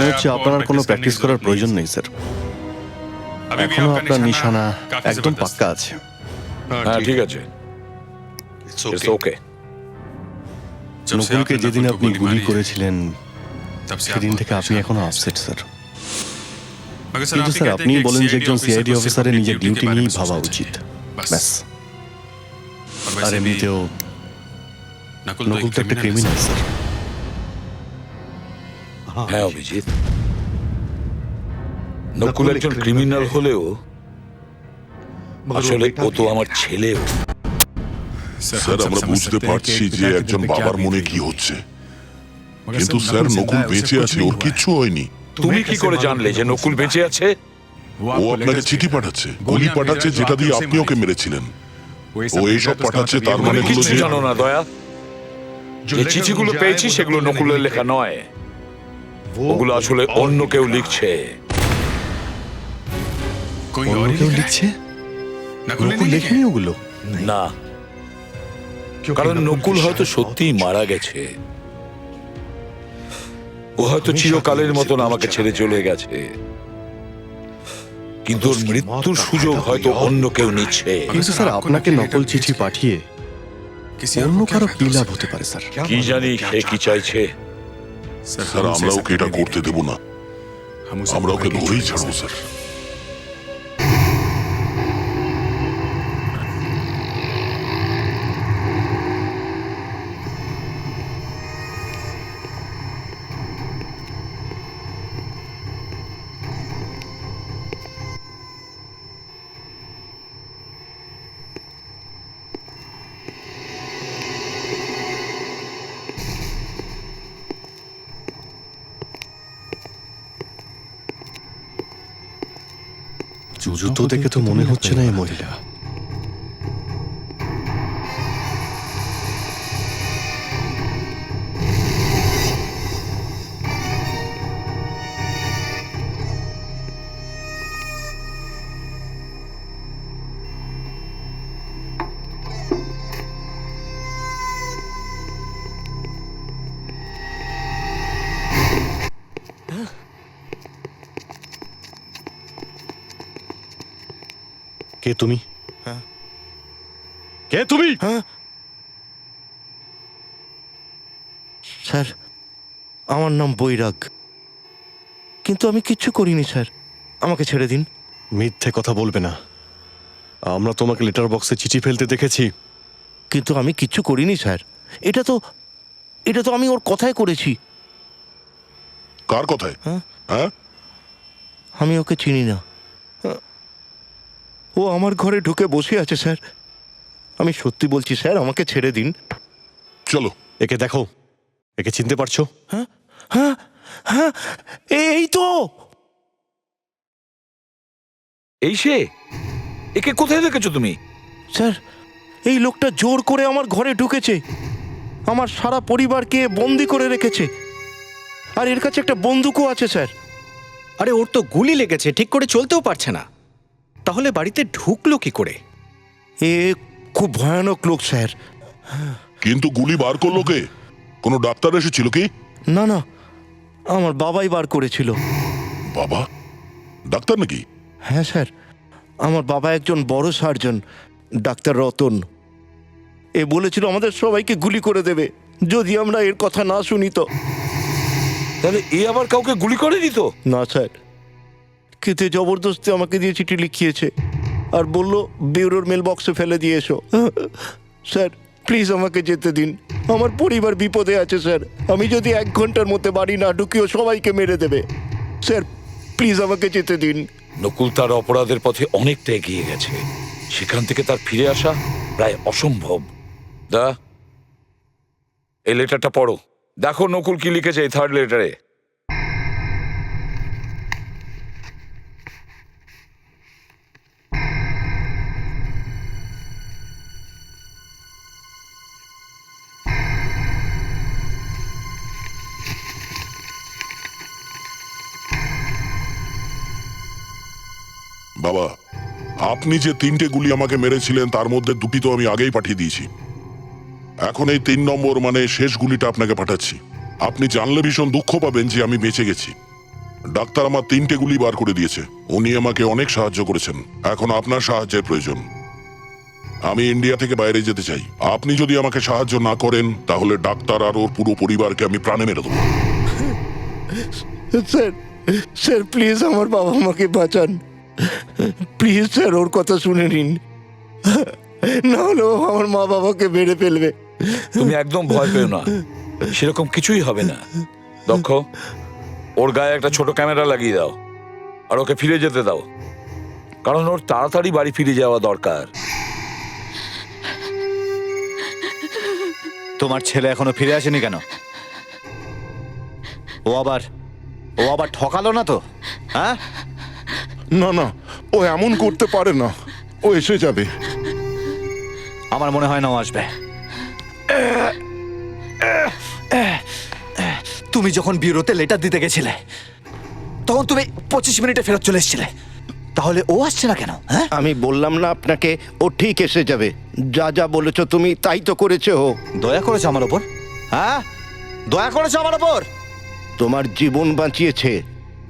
মনে হচ্ছে আপনার আর কোনো প্র্যাকটিস করার প্রয়োজন নেই স্যার। এখনো আপনার নিশানা একদম পাক্কা আছে। হ্যাঁ ঠিক আছে, ইটস ওকে। নকুলকে যেদিন আপনি গুলি করেছিলেন সেদিন থেকে আপনি এখনো আপসেট স্যার। কিন্তু স্যার আপনি বলেন যে একজন সিআইডি অফিসারের নিজের ডিউটি নিয়েই ভাবা উচিত, ব্যাস। আর এমনিতেও নকুল তো একটা ক্রিমিনাল স্যার। হ্যাঁ অভিজিৎ, নকুল একজন ক্রিমিনাল হলেও আসলে ও তো আমার ছেলেও। স্যার আমরা বুঝতে পারছি যে একজন বাবার মনে কি হচ্ছে, কিন্তু স্যার নকুল বেঁচে আছে, ওর কিচ্ছু হয়নি। তুমি কি করে জানলে যে নকুল বেঁচে আছে? ও আপনাকে চিঠি পাঠাচ্ছে, গুলি পাঠাচ্ছে, যেটা দিয়ে আপনি ওকে মেরেছিলেন। ও এইসব পাঠাচ্ছে, তার মানে তুমি হলো কিছু যে জানো না দয়া। যে চিঠিগুলো পেয়েছি সেগুলো নকুলের লেখা নয়, ওগুলো আসলে অন্য কেউ লিখছে। অন্য কেউ লিখছে? নকুল লেখেনি ওগুলো? না, কারণ নকুল হয়তো সত্যিই মারা গেছে। ও হয়তো চিরকালের মতন আমাকে ছেড়ে চলে গেছে, কিন্তু ওর মৃত্যুর সুযোগ হয়তো অন্য কেউ নিচ্ছে। কিন্তু স্যার আপনাকে নকল চিঠি পাঠিয়ে অন্য কারো কি লাভ হতে পারে স্যার? কি জানি সে কি চাইছে। স্যার আমরা ওকে এটা করতে দেব না, আমরা ওকে ধরেই ছাড়বো স্যার। জুতো দেখে তো মনে হচ্ছে না এই মহিলা। কে তুমি? কে তুমি? স্যার আমার নাম বৈরাগ, কিন্তু আমি কিচ্ছু করিনি স্যার, আমাকে ছেড়ে দিন। মিথ্যে কথা বলবে না। আমরা তোমাকে লেটার বক্সে চিঠি ফেলতে দেখেছি। কিন্তু আমি কিচ্ছু করিনি স্যার, এটা তো আমি ওর কথায় করেছি। কার কথায়? হ্যাঁ আমি ওকে চিনি না, ও আমার ঘরে ঢুকে বসে আছে স্যার। আমি সত্যি বলছি স্যার, আমাকে ছেড়ে দিন। চলো। একে দেখো, একে চিনতে পারছো? হ্যাঁ হ্যাঁ হ্যাঁ, এই তো। এই সে? একে কোথায় দেখেছো তুমি? স্যার এই লোকটা জোর করে আমার ঘরে ঢুকেছে, আমার সারা পরিবারকে বন্দি করে রেখেছে, আর এর কাছে একটা বন্দুকও আছে স্যার। আরে ওর তো গুলি লেগেছে, ঠিক করে চলতেও পারছে না, তাহলে বাড়িতে ঢুকলো কি করে? এ খুব ভয়ানক লোক স্যার। কিন্তু গুলি বার করলো কে? কোনো ডাক্তার এসেছিল কি? না না, আমার বাবাই বার করেছিল। বাবা ডাক্তার নাকি? হ্যাঁ স্যার, আমার বাবা একজন বড় সার্জন, ডাক্তার রতন। এ বলেছিল আমাদের সবাইকে গুলি করে দেবে যদি আমরা এর কথা না শুনি তো। তাহলে এ আবার কাউকে গুলি করেনি তো? না স্যার, কিন্তু জবরদস্তি আমাকে দিয়ে চিঠি লিখিয়েছে আর বলল বিউরোর মেল বক্সে ফেলে দিয়ে এসো। স্যার প্লিজ আমাকে যেতে দিন, আমার পরিবার বিপদে আছে স্যার। আমি যদি 1 ঘন্টার মধ্যে বাড়ি না ঢুকিও সবাইকে মেরে দেবে। স্যার প্লিজ আমাকে যেতে দিন। নকুল তার অপরাধের পথে অনেকটা এগিয়ে গেছে, সেখান থেকে তার ফিরে আসা প্রায় অসম্ভব। দা, এই লেটারটা পড়ো, দেখো নকুল কি লিখেছে এই 3rd লেটারে। বাবা আপনি যে 3টে গুলি আমাকে মেরেছিলেন তার মধ্যে 2টি তো আমি আগেই পাঠিয়ে দিয়েছি। এখন এই 3 নম্বর মানে শেষ গুলিটা আপনাকে পাঠাচ্ছি। আপনি জানলে ভীষণ দুঃখ পাবেন যে আমি বেঁচে গেছি। ডাক্তার আমার 3টে গুলি বার করে দিয়েছে। উনি আমাকে অনেক সাহায্য করেছেন। এখন আপনার সাহায্যের প্রয়োজন। আমি ইন্ডিয়া থেকে বাইরে যেতে চাই। আপনি যদি আমাকে সাহায্য না করেন তাহলে ডাক্তার আর ওর পুরো পরিবারকে আমি প্রাণে মেরে দেবো। স্যার, স্যার প্লিজ আমার বাবা মাকে বাঁচান। প্লিজ স্যার, ওর কথা শুনে নিন, না হলে ও আমার মা বাবাকে মেরে ফেলবে। তুমি একদম ভয় পেও না, সেরকম কিছুই হবে না। দক্ষ, ওর গায়ে একটা ছোট ক্যামেরা লাগিয়ে দাও আর ওকে ফিরে যেতে দাও, কারণ ওর তাড়াতাড়ি বাড়ি ফিরে যাওয়া দরকার। তোমার ছেলে এখনো ফিরে আসেনি কেন? ও আবার ঠকালো না তো? হ্যাঁ, না না, ও এমন করতে পারে না। ও এসে যাবে। আমার মনে হয় না ও আসবে। তুমি যখন ব্যুরোতে লেটার দিতে গেছিলে তখন তুমি 25 মিনিটে ফেরত চলে এসেছিলে, তাহলে ও আসছে না কেন? হ্যাঁ, আমি বললাম না আপনাকে, ও ঠিক এসে যাবে। যা যা বলেছো তুমি তাই তো করেছে ও। দয়া করেছো আমার ওপর? হ্যাঁ, দয়া করেছো আমার ওপর? তোমার জীবন বাঁচিয়েছে।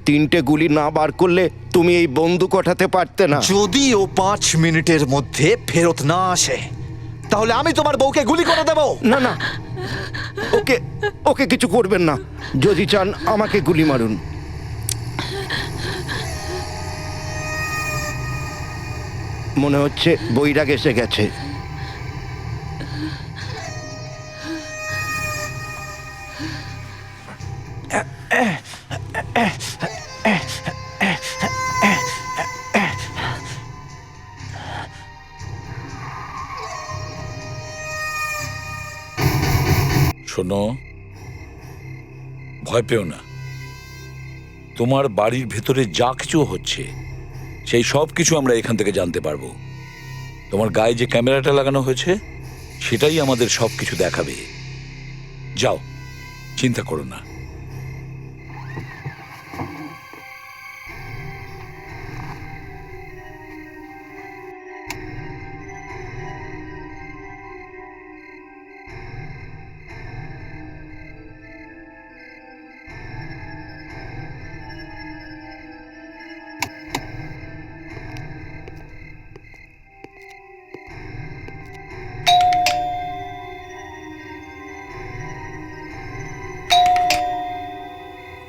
3টে গুলি না বার করলে তুমি এই বন্দুক ওঠাতে পারতে না। যদি ও 5 মিনিটের মধ্যে ফেরত না আসে তাহলে আমি তোমার বউকে গুলি করে দেবো। না না, ওকে ওকে কিছু করবেন না। যদি চান আমাকে গুলি মারুন। মনে হচ্ছে বৈরাগ এসে গেছে। শোনো, ভয় পেও না। তোমার বাড়ির ভেতরে যা কিছু হচ্ছে সেই সব কিছু আমরা এখান থেকে জানতে পারবো। তোমার গায়ে যে ক্যামেরাটা লাগানো হয়েছে সেটাই আমাদের সব কিছু দেখাবে। যাও, চিন্তা করো না।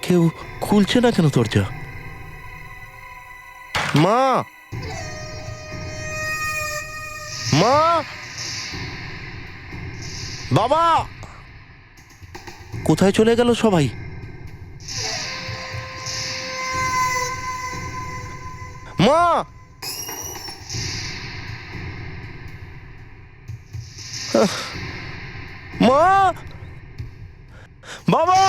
কেউ খুলছে না কেন দরজা? মা, মা, বাবা, কোথায় চলে গেল সবাই? মা, মা, বাবা,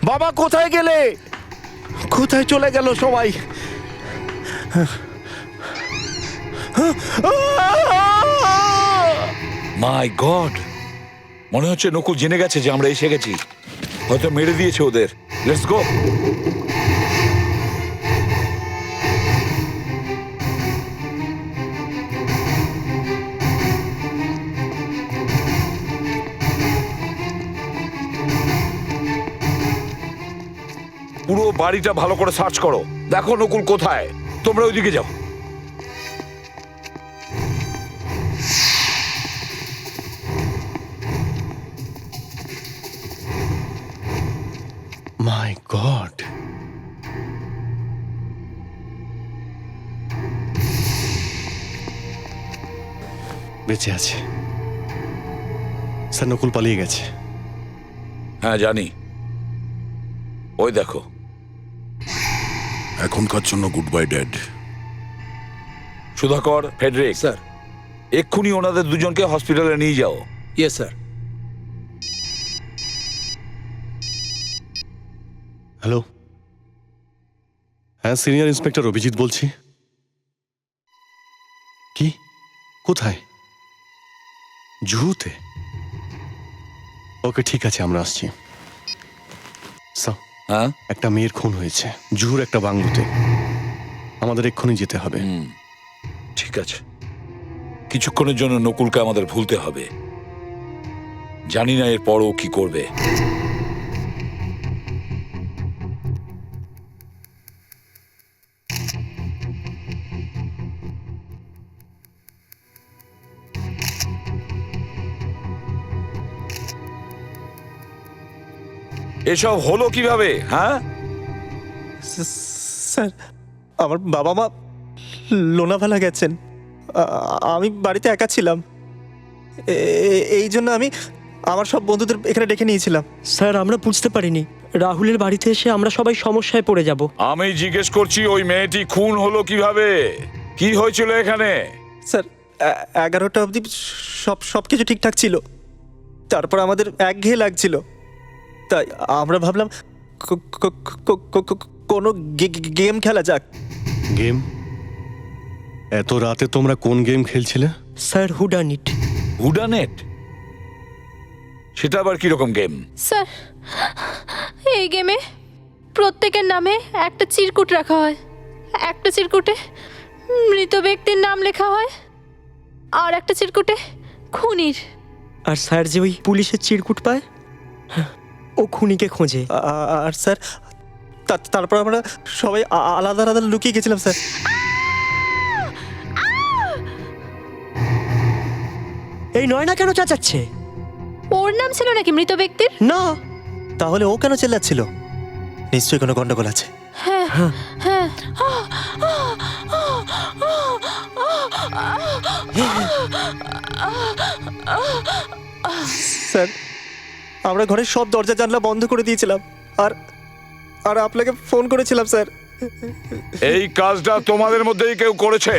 বাবা কোথায় গেলে? কোথায় চলে গেল সবাই? মাই গড, মনে হচ্ছে নকুল জেনে গেছে যে আমরা এসে গেছি। হয়তো মেরে দিয়েছে ওদের। Let's go. পুরো বাড়িটা ভালো করে সার্চ করো, দেখো নকুল কোথায়। তোমরা ওইদিকে যাও। মাই গড, বেঁচে আছে। স্যার, নকুল পালিয়ে গেছে। হ্যাঁ জানি, ওই দেখো। এখনকার জন্য good bye dad. Sudhakar, Friedrich, sir. এক্ষুনি ওনাদের দুজনকে হসপিটালে নিয়ে যাও। Yes sir. হ্যালো, হ্যাঁ সিনিয়র ইন্সপেক্টর অভিজিৎ বলছি। কি, কোথায়? জুহুতে? ওকে, ঠিক আছে, আমরা আসছি। স্যার, হ্যাঁ, একটা মেয়ের খুন হয়েছে জুহুর একটা বাংলোতে। আমাদের এক্ষুনি যেতে হবে। ঠিক আছে। কিছুক্ষণের জন্য নকুলকে আমাদের ভুলতে হবে। জানি না এরপরও কি করবে। এসব হলো কিভাবে? হ্যাঁ, স্যার আমার বাবা মা লোনাভালা গেছেন, আমি বাড়িতে একা ছিলাম, এই জন্য আমি আমার সব বন্ধুদের এখানে ডেকে নিয়েছিলাম। স্যার আমরা বুঝতে পারিনি রাহুলের বাড়িতে এসে আমরা সবাই সমস্যায় পড়ে যাব। আমি জিজ্ঞেস করছি ওই মেয়েটি খুন হলো কিভাবে? কি হয়েছিল এখানে? স্যার 11টা অবধি সব কিছু ঠিকঠাক ছিল, তারপর আমাদের একঘেয়ে লাগছিল, তাই আমরা ভাবলাম কোনো গেম খেলা যাক। গেম? এত রাতে তোমরা কোন গেম খেলছিলে? স্যার হুডানিট। হুডানেট? সেটা আবার কিরকম গেম? স্যার, এই গেমে প্রত্যেকের নামে একটা চিরকুট রাখা হয়। একটা চিরকুটে মৃত ব্যক্তির নাম লেখা হয়, আর একটা চিরকুটে খুনির। আর স্যার যে ওই পুলিশের চিরকুট পায়, ও খুনিকে খোঁজে। আর স্যার তারপর আমরা সবাই আলাদা আলাদা লুকিয়ে গেছিলাম স্যার। এই নয়না কেন চেঁচাচ্ছে? ওর নাম ছিল নাকি মৃত ব্যক্তির? না, তাহলে ও কেন চেল্লাচ্ছিল? নিশ্চয়ই কোনো গন্ডগোল আছে। হ্যাঁ হ্যাঁ। স্যার আমরা ঘরের সব দরজা জানলা বন্ধ করে দিয়েছিলাম, আর আর আপনাকে ফোন করেছিলাম স্যার। এই কাজটা তোমাদের মধ্যেই কেউ করেছে?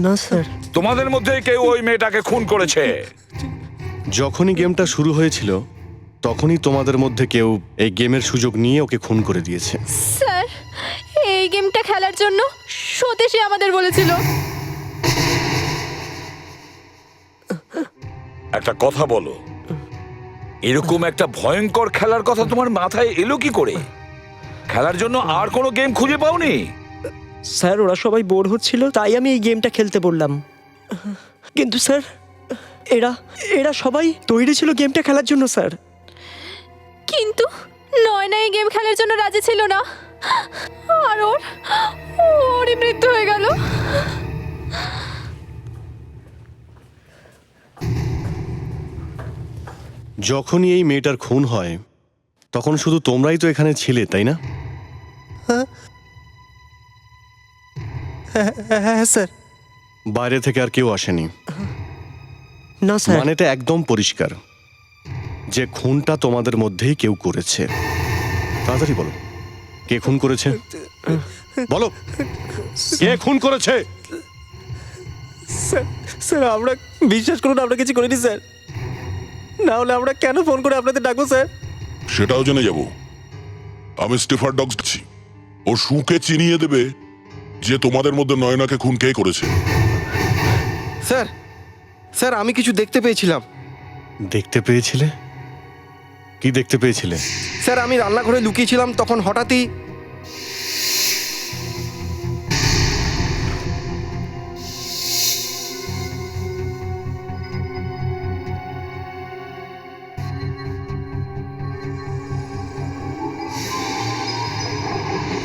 না স্যার। তোমাদের মধ্যেই কেউ ওই মেয়েটাকে খুন করেছে? যখনই গেমটা শুরু হয়েছিল তখনই তোমাদের মধ্যে কেউ এই গেমের সুযোগ নিয়ে ওকে খুন করে দিয়েছে। স্যার, এই গেমটা খেলার জন্য সতীশই আমাদের বলেছিল। একটা কথা বলো, এরকম একটা ভয়ঙ্কর খেলার কথা তোমার মাথায় এলো কি করে? খেলার জন্য আর কোনো গেম খুঁজে পাওনি? স্যার ওরা সবাই বোর হচ্ছিল, তাই আমি এই গেমটা খেলতে বললাম। কিন্তু স্যার এরা এরা সবাই তৈরি ছিল গেমটা খেলার জন্য স্যার। কিন্তু নয়না এই গেম খেলার জন্য রাজি ছিল না, আর ওরই মৃত্যু হয়ে গেল। যখনই এই মেয়েটার খুন হয় তখন শুধু তোমরাই তো এখানে ছিলে, তাই না? হ্যাঁ স্যার। বাইরে থেকে আর কেউ আসেনি? না স্যার। মানেটা একদম পরিষ্কার যে খুনটা তোমাদের মধ্যেই কেউ করেছে। তাড়াতাড়ি বলো, কে খুন করেছে? বলো, কে খুন করেছে? স্যার স্যার আমরা বিশ্বাস করুন, আমরা কিছু করিনি স্যার, না হলে আমরা কেন ফোন করে আপনাদের ডাকবো স্যার? সেটাও জেনে যাব। আমি স্টিফার ডগস দিচ্ছি, ও শুকে চিনিয়ে দেবে যে তোমাদের মধ্যে নয়নাকে খুন কে করেছে। স্যার স্যার আমি কিছু দেখতে পেয়েছিলাম। দেখতে পেয়েছিলে? কি দেখতে পেয়েছিলে? স্যার আমি রান্নাঘরে লুকিয়েছিলাম, তখন হঠাৎই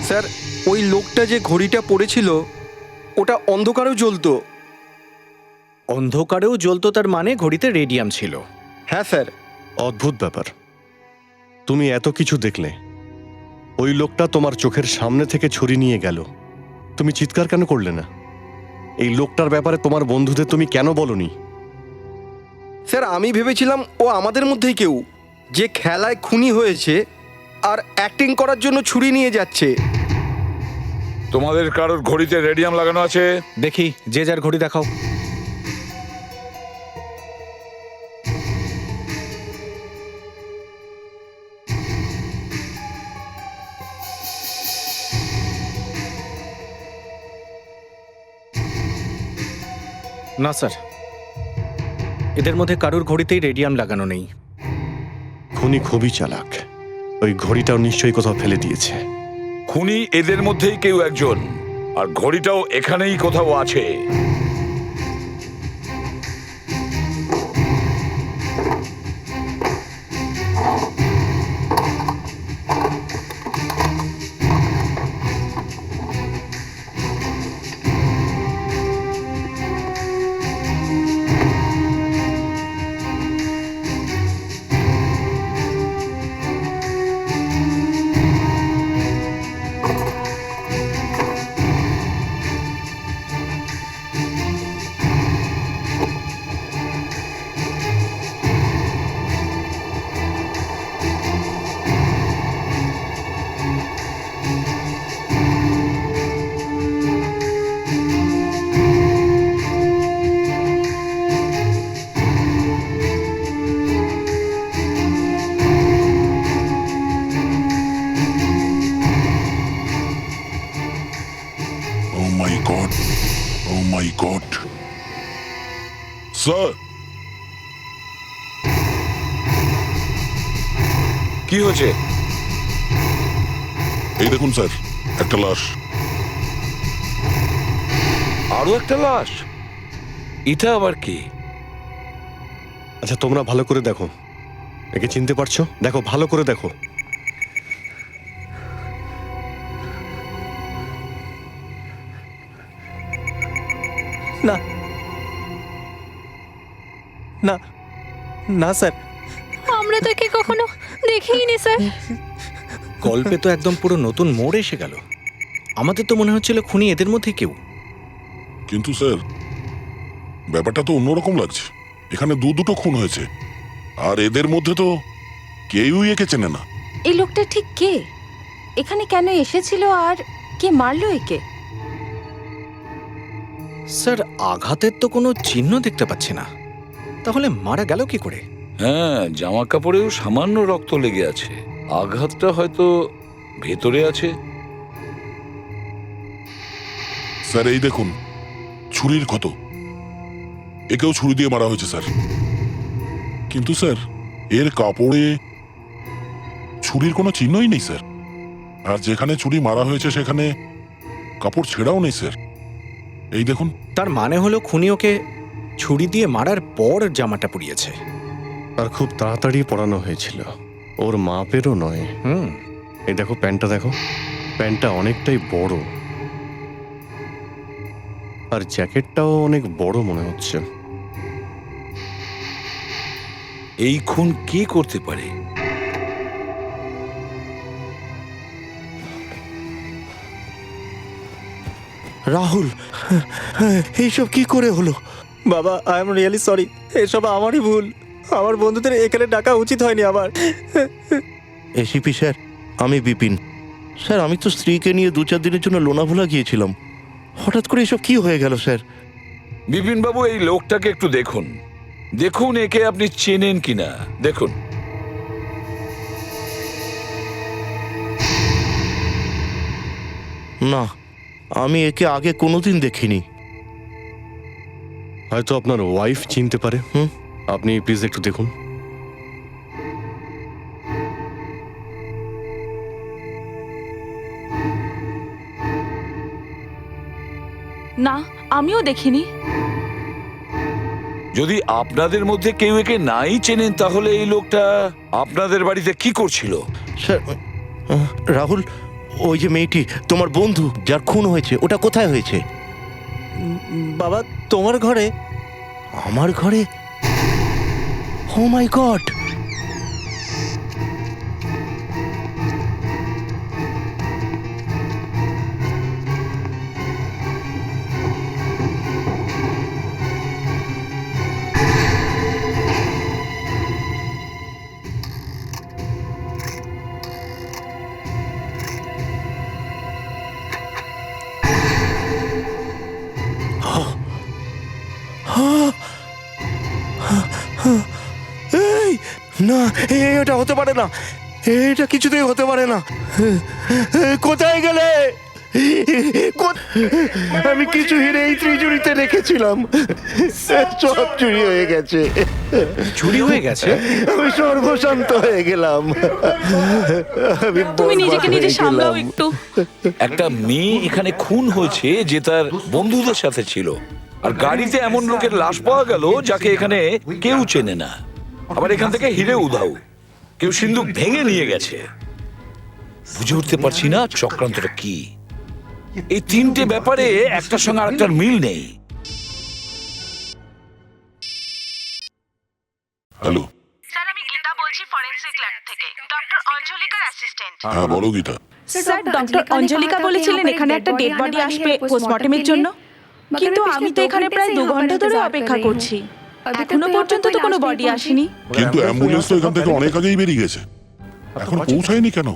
স্যার ওই লোকটা যে ঘড়িটা পড়েছিল ওটা অন্ধকারেও জ্বলতো। অন্ধকারেও জ্বলতো, তার মানে ঘড়িতে রেডিয়াম ছিল। হ্যাঁ স্যার। অদ্ভুত ব্যাপার, তুমি এত কিছু দেখলে, ওই লোকটা তোমার চোখের সামনে থেকে ছুরি নিয়ে গেল, তুমি চিৎকার কেন করলে না? এই লোকটার ব্যাপারে তোমার বন্ধুদের তুমি কেন বলনি? স্যার আমি ভেবেছিলাম ও আমাদের মধ্যেই কেউ, যে খেলায় খুনি হয়েছে আর অ্যাক্টিং করার জন্য ছুরি নিয়ে যাচ্ছে। তোমাদের কারোর ঘড়িতে রেডিয়াম লাগানো আছে? দেখি, যে যার ঘড়ি দেখাও। না স্যার, এদের মধ্যে কারোর ঘড়িতেই রেডিয়াম লাগানো নেই। খুনি খুবই চালাক, ওই ঘড়িটাও নিশ্চয়ই কোথাও ফেলে দিয়েছে। খুনি এদের মধ্যেই কেউ একজন, আর ঘড়িটাও এখানেই কোথাও আছে। মাই god, O my god. Sir, কি হয়েছে? এই দেখুন স্যার, একটা লাশ। আরো একটা লাশ? এটা আবার কি? আচ্ছা তোমরা ভালো করে দেখো, একে চিনতে পারছো? দেখো, ভালো করে দেখো। না না না স্যার, আমরা তো একে কখনো দেখিনি স্যার। গল্পে তো একদম পুরো নতুন মোড় এসে গেল। আমাদের তো মনে হচ্ছিল খুনি এদের মধ্যে কেউ। কিন্তু স্যার, ব্যাপারটা তো অন্যরকম লাগছে। এখানে দুটো খুন হয়েছে, আর এদের মধ্যে তো কেউই একে চেনে না। এই লোকটা ঠিক কে? এখানে কেন এসেছিল আর কে মারলো একে? স্যার, আঘাতের তো কোনো চিহ্ন দেখতে পাচ্ছি না, তাহলে মারা গেল কি করে? হ্যাঁ, জামা কাপড়েও সামান্য রক্ত লেগে আছে। আঘাতটা হয়তো ভেতরে আছে। স্যার এই দেখুন, ছুরির ক্ষত। একেও ছুরি দিয়ে মারা হয়েছে স্যার। কিন্তু স্যার, এর কাপড়ে ছুরির কোনো চিহ্নই নেই স্যার। আর যেখানে ছুরি মারা হয়েছে সেখানে কাপড় ছেঁড়াও নেই স্যার। এই দেখুন। তার মানে হলো খুনি ওকে ছুরি দিয়ে মারার পর জামাটা পুড়িয়েছে। আর খুব তাড়াতাড়ি পরানো হয়েছিল, ওর মাপেরও নয়। এই দেখো প্যান্টটা দেখো, প্যান্টটা অনেকটাই বড়, আর জ্যাকেটটাও অনেক বড় মনে হচ্ছে। এই খুন কে করতে পারে? রাহুল, এইসব কি করে হলো? বাবা, আই এম রিয়েলি সরি। এসব আমারই ভুল। আমার বন্ধুদের এখানে ডাকা উচিত হয়নি আমার। এসিপি স্যার, আমি বিপিন। স্যার, আমি তো স্ত্রীকে নিয়ে 2-4 দিনের জন্য লোনাভোলা গিয়েছিলাম। হঠাৎ করে এসব কি হয়ে গেল স্যার? বিপিন বাবু, এই লোকটাকে একটু দেখুন। দেখুন একে আপনি চেনেন কিনা। দেখুন। না, আমি একে আগে কোনোদিন দেখিনি। হয়তো আপনার ওয়াইফ চিনতে পারে। আপনি প্লিজ একটু দেখুন। না, আমিও দেখিনি। যদি আপনাদের মধ্যে কেউ একে নাই চেনেন, তাহলে এই লোকটা আপনাদের বাড়িতে কি করছিল? স্যার, রাহুল, ওই যে মেয়েটি তোমার বন্ধু যার খুন হয়েছে, ওটা কোথায় হয়েছে? বাবা, তোমার ঘরে। আমার ঘরে? ও মাই গড! এই না, এটা হতে পারে না। এটা কিছুতেই হতে পারে না। কোথায় গেলে? আমি কিছু হিরে এই ত্রিজুড়িতে রেখেছিলাম, সব চুরি হয়ে গেছে। চুরি হয়ে গেছে? আমি সর্বশান্ত হয়ে গেলাম। আমি তুমি নিজেকে নিজে বরবাদ হয়ে সামলাও গেলাম। একটু। একটা মেয়ে এখানে খুন হয়েছে যে তার বন্ধুদের সাথে ছিল, আর গাড়িতে এমন লোকের লাশ পাওয়া গেল যাকে এখানে কেউ চেনে না। আবার এখান থেকে হিরে উধাও, কেউ সিন্দুক ভেঙে নিয়ে গেছে। বুঝে উঠতে পারছি না চক্রান্তটা কি। এই তিনটে ব্যাপারে একটার সঙ্গে আরেকটার মিল নেই। হ্যালো। স্যার, আমি গীতা বলছি ফরেনসিক ল্যাব থেকে, ডক্টর অঞ্জলিকার অ্যাসিস্ট্যান্ট। হ্যাঁ বলো গীতা। স্যার, ডক্টর অঞ্জলিকা বলেছিলেন এখানে একটা ডেড বডি আসবে পোস্টমর্টমের জন্য, কিন্তু আমি তো এখানে প্রায় 2 ঘন্টা ধরে অপেক্ষা করছি। এখনো পর্যন্ত তো কোনো বডি আসেনি। কিন্তু অ্যাম্বুলেন্স তো এখান থেকে অনেক আগেই বেরিয়ে গেছে, এখন পৌঁছায়নি কেন?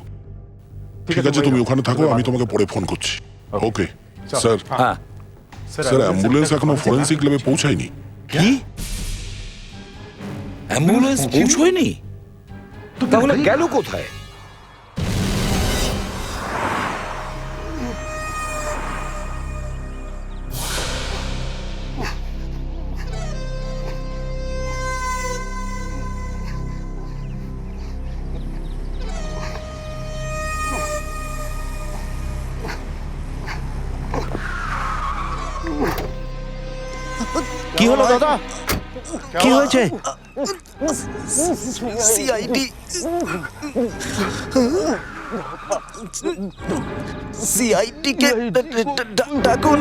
ঠিক আছে, তুমি ওখানে থাকো, আমি তোমাকে পরে ফোন করছি। Okay sir. হ্যাঁ স্যার, অ্যাম্বুলেন্স এখনো ফরেনসিক ল্যাবে পৌঁছায়নি। কি? অ্যাম্বুলেন্স পৌঁছয়নি? তাহলে গেল কোথায়? কি হলো দাদা? কি হয়েছে? সিআইডি সিআইডিকে ডাকুন।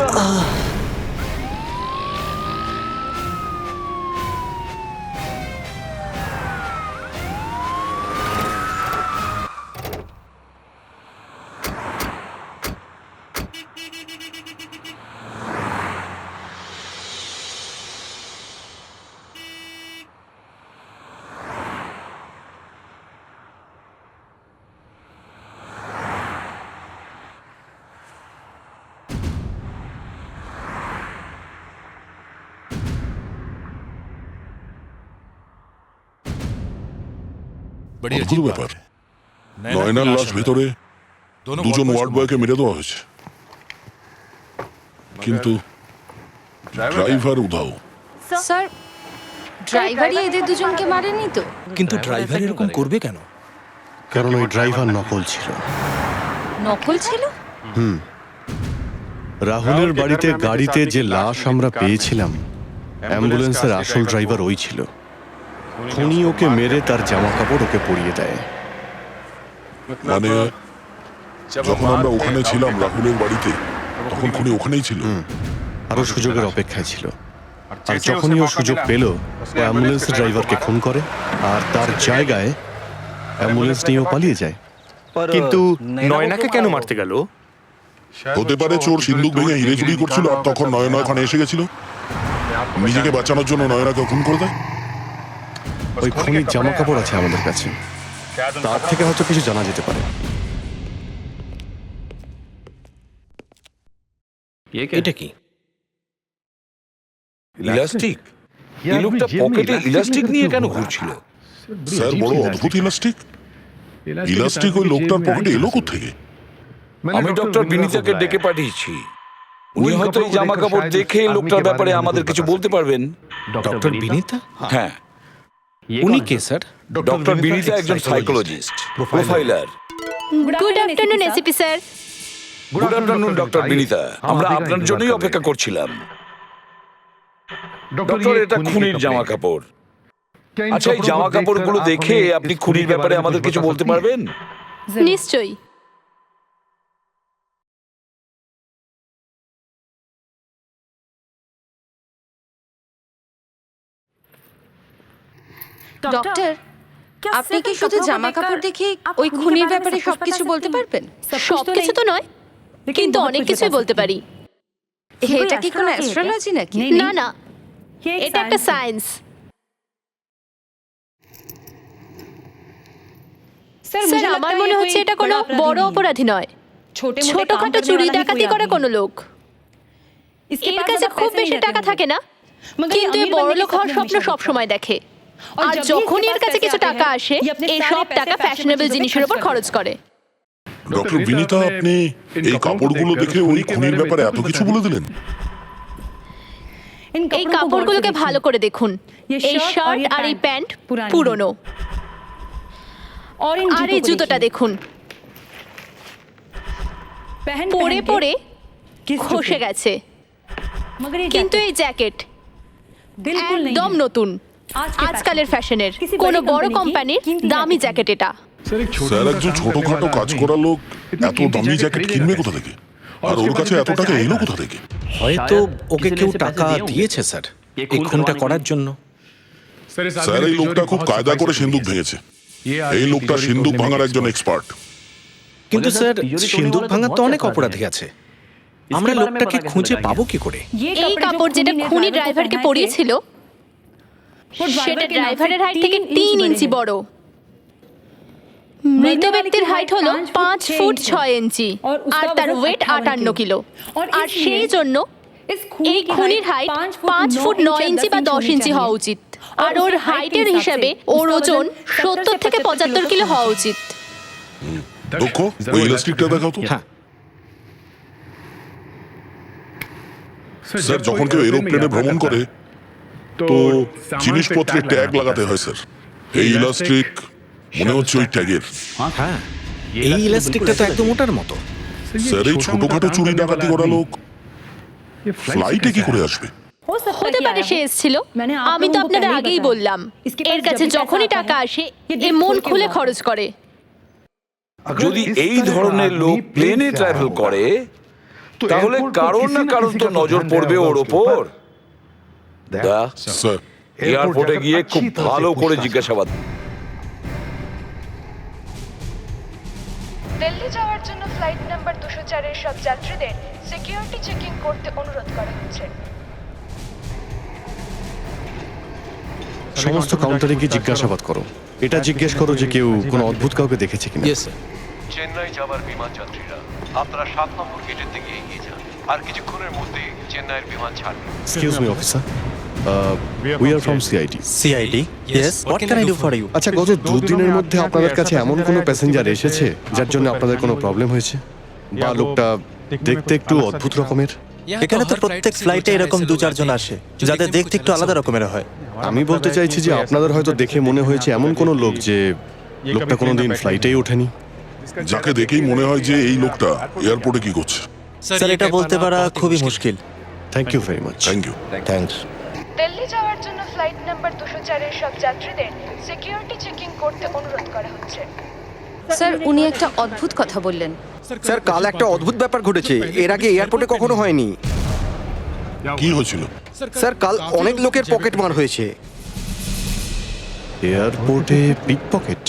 অদ্ভুত ব্যাপার, নয়নার লাশ ভেতরে, দুজন ওয়ার্ড বয়কে মেরে দেওয়া হয়েছে, কিন্তু ড্রাইভার উধাও। স্যার, ড্রাইভারই এদের দুজনকে মারেনি তো? কিন্তু ড্রাইভার এরকম করবে কেন? কারণ ওই ড্রাইভার নকল ছিল। নকল ছিল? রাহুলের বাড়িতে গাড়িতে যে লাশ আমরা পেয়েছিলাম, অ্যাম্বুলেন্সের আসল ড্রাইভার ওই ছিল। খুনি ওকে মেরে তার জামা কাপড় ওকে পরিয়ে দেয়। মানে যখন আমরা ওখানে ছিলাম রাহুলের বাড়িতে, তখন খুনি ওখানেই ছিল। আরো সুযোগের অপেক্ষায় ছিল। আর যখনই ও সুযোগ পেল, ও অ্যাম্বুলেন্সের ড্রাইভারকে খুন করে আর তার জায়গায় অ্যাম্বুলেন্স নিয়েও পালিয়ে যায়। কিন্তু নয়নাকে কেন মারতে গেল? হতে পারে চোর সিন্দুক ভেঙে হিরে চুরি করছিল, আর তখন নয়না ওখানে এসে গেছিল, নিজেকে বাঁচানোর জন্য নয়নাকে খুন করে দেয়। ওই খুনির জামা কাপড় আছে আমাদের কাছে, তার থেকে হয়তো কিছু জানা যেতে পারে। এটা কি? ইলাস্টিক? এই লোকটা পকেটে ইলাস্টিক নিয়ে কেন ঘুরছিল? স্যার, বড় অদ্ভুত ইলাস্টিক। ইলাস্টিক ওই লোকটার পকেটে এলো কোত্থেকে? আমি ডক্টর বিনীতাকে ডেকে পাঠিয়েছি। উনি হয়তো এই জামা কাপড় দেখে লোকটার ব্যাপারে আমাদের কিছু বলতে পারবেন। ডক্টর বিনীতা? হ্যাঁ, উনি কে স্যার? ডক্টর বিনীতা একজন psychologist, profiler. Good afternoon ACP sir. Good afternoon doctor Binita, আমরা আপনার জন্যই অপেক্ষা করছিলাম। ডক্টর, এটা খুনির জামা কাপড়। আচ্ছা, এই জামা কাপড়গুলো দেখে আপনি খুনির ব্যাপারে আমাদের কিছু বলতে পারবেন? নিশ্চয়ই। ডক্টর, আপনি কি শুধু জামা কাপড় দেখে ওই খুনির ব্যাপারে সবকিছু বলতে পারবেন? সবকিছু তো নয়, কিন্তু অনেক কিছুই বলতে পারি। এটা কি কোনো অ্যাস্ট্রোলজি নাকি? না না, এটা একটা সায়েন্স। স্যার, আমার মনে হচ্ছে এটা কোনো বড় অপরাধী নয়, ছোটখাটো চুরি ডাকাতি করে কোনো লোক। এর কাছে খুব বেশি টাকা থাকে না, কিন্তু এই বড় লোক হওয়ার স্বপ্ন সব সময় দেখে। আর যখন এর কাছে কিছু টাকা আসে, এই সব টাকা ফ্যাশনেবল জিনিসের উপর খরচ করে। ডক্টর বিনীতা, আপনি এই কাপড়গুলো দেখে ওই খুনির ব্যাপারে এত কিছু বলে দিলেন? এই কাপড়গুলোকে ভালো করে দেখুন। এই শার্ট আর এই প্যান্ট পুরনো, আর এই জুতোটা দেখুন, পরে পরে খসে গেছে। কিন্তু এই জ্যাকেট একদম নতুন, আজকালের ফ্যাশনের, কোনো বড় কোম্পানির দামি জ্যাকেট এটা। স্যার, একজন ছোটখাটো কাজ করা লোক এত দামি জ্যাকেট কিনবে কোথা থেকে? আর ওর কাছে এত টাকা এলো কোথা থেকে? হয়তো ওকে কেউ টাকা দিয়েছে স্যার এই খুনটা করার জন্য। স্যার, এই লোকটা খুব কায়দা করে সিন্দুক ভেঙেছে। এই লোকটা সিন্দুক ভাঙার একজন এক্সপার্ট। কিন্তু স্যার, সিন্দুক ভাঙার তো অনেক অপরাধী আছে, আমরা লোকটাকে খুঁজে পাবো কি করে? এই কাপড় যেটা খুনি ড্রাইভারকে পরিয়েছিল, সেটা ড্রাইভারের হাইট থেকে 3 ইঞ্চি বড়। মৃত ব্যক্তির হাইট হলো 5 ফুট 6 ইঞ্চি, আর তার ওয়েট 58 কিলো। আর সেই জন্য এই খুনির হাইট 5 ফুট 9 ইঞ্চি বা 10 ইঞ্চি হওয়া উচিত। আর ওর হাইটের হিসাবে ওর ওজন 70 থেকে 75 কিলো হওয়া উচিত। দক্ষ, ওই ইলাস্টিকটা দেখাও তো। হ্যাঁ স্যার, যখন কেউ এরোপ্লেনে ভ্রমণ করে তো জিনিসপত্রে ট্যাগ লাগাতে হয় স্যার। এই ইলাস্টিক মনে হচ্ছে ওই ট্যাগের। হ্যাঁ, এই ইলাস্টিকটা তো একদম ওটার মতো। স্যার, এই ছোটখাটো চুরি ডাকাতি করা লোক ফ্লাইটে কি করে আসবে? হতে পারে সে এসেছিল, আমি তো আপনাদের আগেই বললাম এর কাছে যখনই টাকা আসে এ মন খুলে খরচ করে। যদি এই ধরনের লোক প্লেনে ট্রাভেল করে তাহলে কারণ না কারণ তো নজর পড়বে ওর ওপর। দা, স্যার এয়ারপোর্টে গিয়ে খুব ভালো করে জিজ্ঞাসাবাদ। দিল্লি যাওয়ার জন্য ফ্লাইট নাম্বার 204 এর সব যাত্রীদের সিকিউরিটি চেকিং করতে অনুরোধ করা হচ্ছে। সমস্ত কাউন্টারে গিয়ে জিজ্ঞাসাবাদ করো। এটা জিজ্ঞেস করো যে কেউ কোনো অদ্ভুত কাউকে দেখেছে কিনা। চেন্নাই যাবার বিমান যাত্রীরা আপনারা 7 নম্বর গেটের দিকে এগিয়ে যান, আর কিছুক্ষণের মধ্যে চেন্নাইয়ের বিমান ছাড়বে। Excuse me officer, we are from CID. CID, yes, what can I do for you? আচ্ছা, গত 2 দিনের মধ্যে আপনাদের কাছে এমন কোনো প্যাসেঞ্জার এসেছে যার জন্য আপনাদের কোনো প্রবলেম হয়েছে, বা লোকটা দেখতে একটু অদ্ভুত রকমের? এখানে তো প্রত্যেক ফ্লাইটে এরকম 2-4 জন আসে যাদের দেখতে একটু আলাদা রকমের হয়। আমি বলতে চাইছি যে আপনাদের হয়তো দেখে মনে হয়েছে এমন কোনো লোক যে লোকটা কোনোদিন ফ্লাইটেই ওঠেনি। যাকে দেখেই মনে হয় যে এই লোকটা এয়ারপোর্টে কি করছে। স্যার, এটা বলতে পারা খুবই মুশকিল। Thank you very much. Thank you. Thanks. Delhi যাওয়ার জন্য ফ্লাইট নাম্বার 204 এর সব যাত্রীদের সিকিউরিটি চেকিং করতে অনুরোধ করা হচ্ছে। স্যার, উনি একটা অদ্ভুত কথা বললেন। স্যার, কাল একটা অদ্ভুত ব্যাপার ঘটেছে, এর আগে এয়ারপোর্টে কখনো হয়নি। কি হয়েছিল? স্যার, কাল অনেক লোকের পকেট মার হয়েছে। এয়ারপোর্টে পিক পকেট?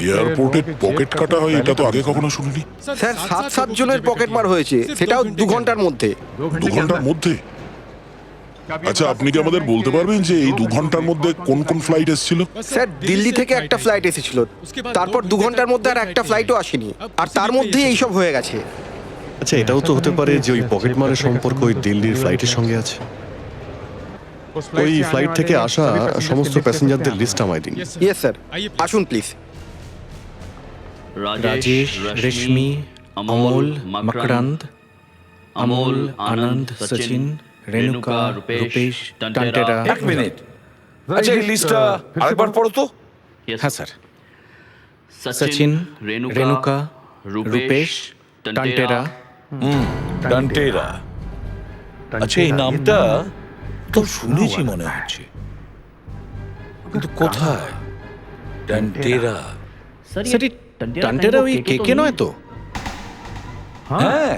এয়ারপোর্টে পকেট কাটা হয় এটা তো আগে কখনো শুনিনি। স্যার, 7 জনের পকেট মার হয়েছে, সেটাও 2 ঘন্টার মধ্যে। 2 ঘন্টার মধ্যে? আচ্ছা, আপনি কি আমাদের বলতে পারবেন যে এই 2 ঘন্টার মধ্যে কোন কোন ফ্লাইট এসেছিল? স্যার, দিল্লি থেকে একটা ফ্লাইট এসেছিল, তারপর 2 ঘন্টার মধ্যে আর একটা ফ্লাইটও আসেনি, আর তার মধ্যেই এইসব হয়ে গেছে। আচ্ছা, এটাও তো হতে পারে যে ওই পকেট মারের সম্পর্ক ওই দিল্লির ফ্লাইটের সঙ্গে আছে। ওই ফ্লাইট থেকে আসা সমস্ত প্যাসেঞ্জারদের লিস্ট আমায় দিন। ইয়েস স্যার, আসুন প্লিজ। রাজেশ, রেশমি, অমল, মকরান্দ, অমল, আনন্দ, সচিন, রেণুকা, রূপেশ, টান্টেরা। 1 মিনিট, আচ্ছা এই লিস্টটা আরেকবার পড়ো তো। হ্যাঁ স্যার। সচিন, রেণুকা, রূপেশ, টান্টেরা। ডান্টেরা। আচ্ছা, এই নামটা তো শুনেছি মনে হচ্ছে, কিন্তু কোথায়? ডান্টেরা। স্যার, এই টান্টেরা ওই কে নয় তো? হ্যাঁ,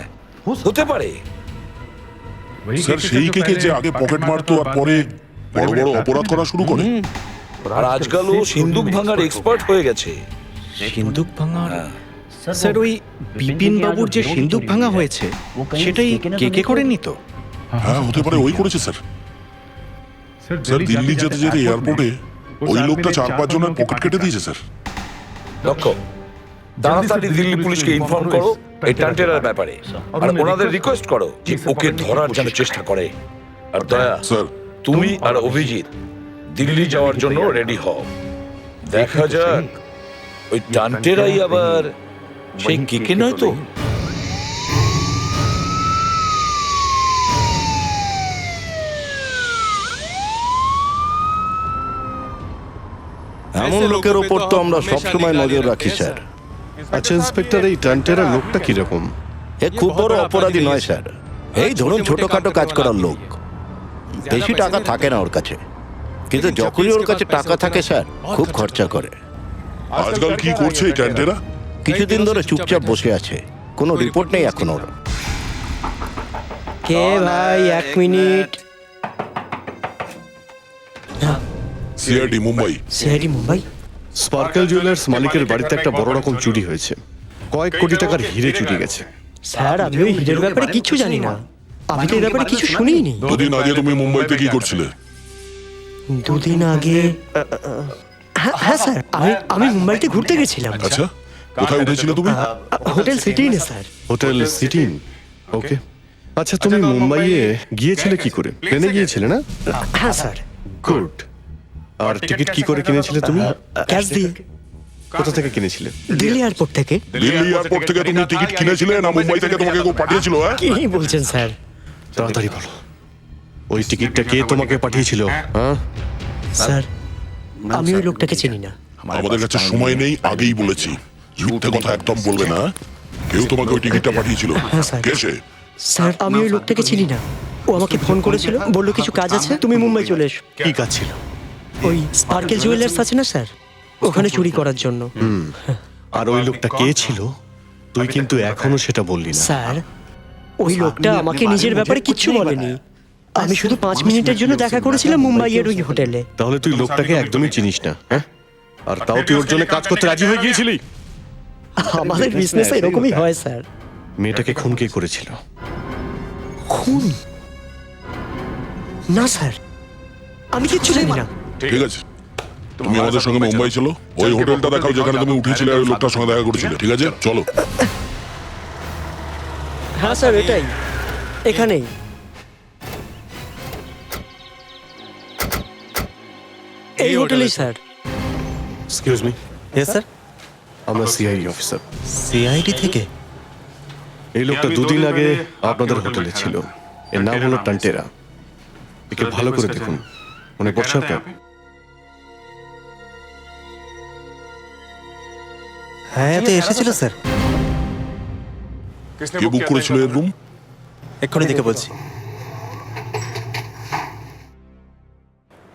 হতে পারে। স্যার, সেই কেকে যে আগে পকেট মারতো আর পরে বড় বড় অপরাধ করা শুরু করে। আর আজকাল ও সিন্দুক ভাঙার এক্সপার্ট হয়ে গেছে। সিন্দুক ভাঙা? স্যার, ওই বিপিন বাবুর যে সিন্দুক ভাঙা হয়েছে সেটাই কে করেনি তো? হ্যাঁ, হতে পারে ওই করেছে স্যার। স্যার, দিল্লি যেতে যেতে এয়ারপোর্টে ওই লোকটা 4-5 জনের পকেট কেটে দিয়েছে স্যার। লক্ষ্য, তাড়াতাড়ি দিল্লি পুলিশকে ইনফর্ম করো এই টান্টেরার ব্যাপারে, আর ওনাদের রিকোয়েস্ট করো যে ওকে ধরার জন্য চেষ্টা করে। আর দয়া স্যার, তুমি আর অভিজিৎ দিল্লি যাওয়ার জন্য রেডি হও। দেখা যাক ওই টান্টেরাই আবার সেই কেকে নয় তো। এমন লোকের ওপর তো আমরা সবসময় নজর রাখি স্যার। আচ্ছা ইন্সপেক্টর, এই টান্টেরা লোকটা কিরকম? এ খুব বড় অপরাধী নয় স্যার, এই ধরুন ছোটখাটো কাজ করার লোক। বেশি টাকা থাকে না ওর কাছে, কিন্তু যখনই ওর কাছে টাকা থাকে স্যার খুব খরচা করে। আজকাল কি করছে এই ট্যান্টেরা? কিছুদিন ধরে চুপচাপ বসে আছে, কোনো রিপোর্ট নেই এখন ওর। কে ভাই, 1 minute. CID Mumbai. CID Mumbai? Sparkle jewellers মালিকের বাড়িতে একটা বড় রকম চুরি হয়েছে, কয়েক কোটি টাকার হিরে চুরি গেছে। স্যার, আমি ওই হিরের ব্যাপারে কিছু জানি না, আমি তো এই ব্যাপারে কিছু শুনিনি। 2 দিন আগে তুমি মুম্বাইতে কি করছিলে? 2 দিন আগে? হ্যাঁ স্যার, আমি মুম্বাইতে ঘুরতে গেছিলাম। আচ্ছা, কোথায় উঠেছিলে তুমি? হোটেল সিটিনে স্যার। হোটেল সিটিন? ওকে। আচ্ছা, তুমি মুম্বাইয়ে গিয়েছিলে কি করে? প্লেনে গিয়েছিলে না? হ্যাঁ স্যার। গুড। আর টিকিট কি করে কিনেছিলে তুমি? ক্যাশ দিয়ে। কোথা থেকে কিনেছিলে? দিল্লি এয়ারপোর্ট থেকে। দিল্লি এয়ারপোর্ট থেকে তুমি টিকিট কিনেছিলে না মুম্বাই থেকে তোমাকে কেউ পাঠিয়েছিল? কি বলছেন স্যার? তাড়াতাড়ি বলো, ওই টিকিটটা কে তোমাকে পাঠিয়েছিল? হ্যাঁ স্যার, আমি ওই লোকটাকে চিনি না। আমাদের কাছে সময় নেই, আগেই বলেছি। মিথ্যে কথা একদম বলবে না। কেউ তোমাকে ওই টিকিটটা পাঠিয়েছিল? হ্যাঁ স্যার। কে সে? স্যার, আমি ওই লোকটাকে চিনি না, ও আমাকে ফোন করেছিল, বললো কিছু কাজ আছে, তুমি মুম্বাই চলে এসো। কি কাজ ছিল? ওই স্পার্কেল জুয়েলার্স আছে না স্যার, ওখানে চুরি করার জন্য। আর ওই লোকটা কে ছিল তুই কিন্তু এখনো সেটা বললি না। স্যার ওই লোকটা আমাকে নিজের ব্যাপারে কিচ্ছু বলেনি। আমি শুধু 5 মিনিটের জন্য দেখা করেছিলাম মুম্বাইয়ের ওই হোটেলে। তাহলে তুই লোকটাকে একদমই চিনিস না, হ্যাঁ? আর তাও তুই ওর জন্য কাজ করতে রাজি হয়ে গিয়েছিলি? আমাদের বিজনেস এরকমই হয় স্যার। মেয়েটাকে খুন কে করেছিল? খুন? না স্যার, আমি কিচ্ছু জানি না। ঠিক আছে, তুমি আমাদের সঙ্গে মুম্বাই চলো, ওই হোটেলটা দেখাও যেখানে তুমি উঠেছিলে আর ওই লোকটার সঙ্গে দেখা করেছিলে। ঠিক আছে, চলো। হ্যাঁ স্যার, এটাই, এখানেই। এই হোটেলেই sir. Excuse me. Yes sir. আমরা সিআইডি অফিসার। সিআইডি থেকে? এই লোকটা 2 দিন আগে আপনাদের হোটেলে ছিল। এর নাম হলো টান্টেরা। একে ভালো করে দেখুন, মনে পড়ছে আপনার? হ্যাঁ, এতে এসেছিল স্যার। কে বুক করেছিল এর রুম? এক্ষুনি দেখে বলছি।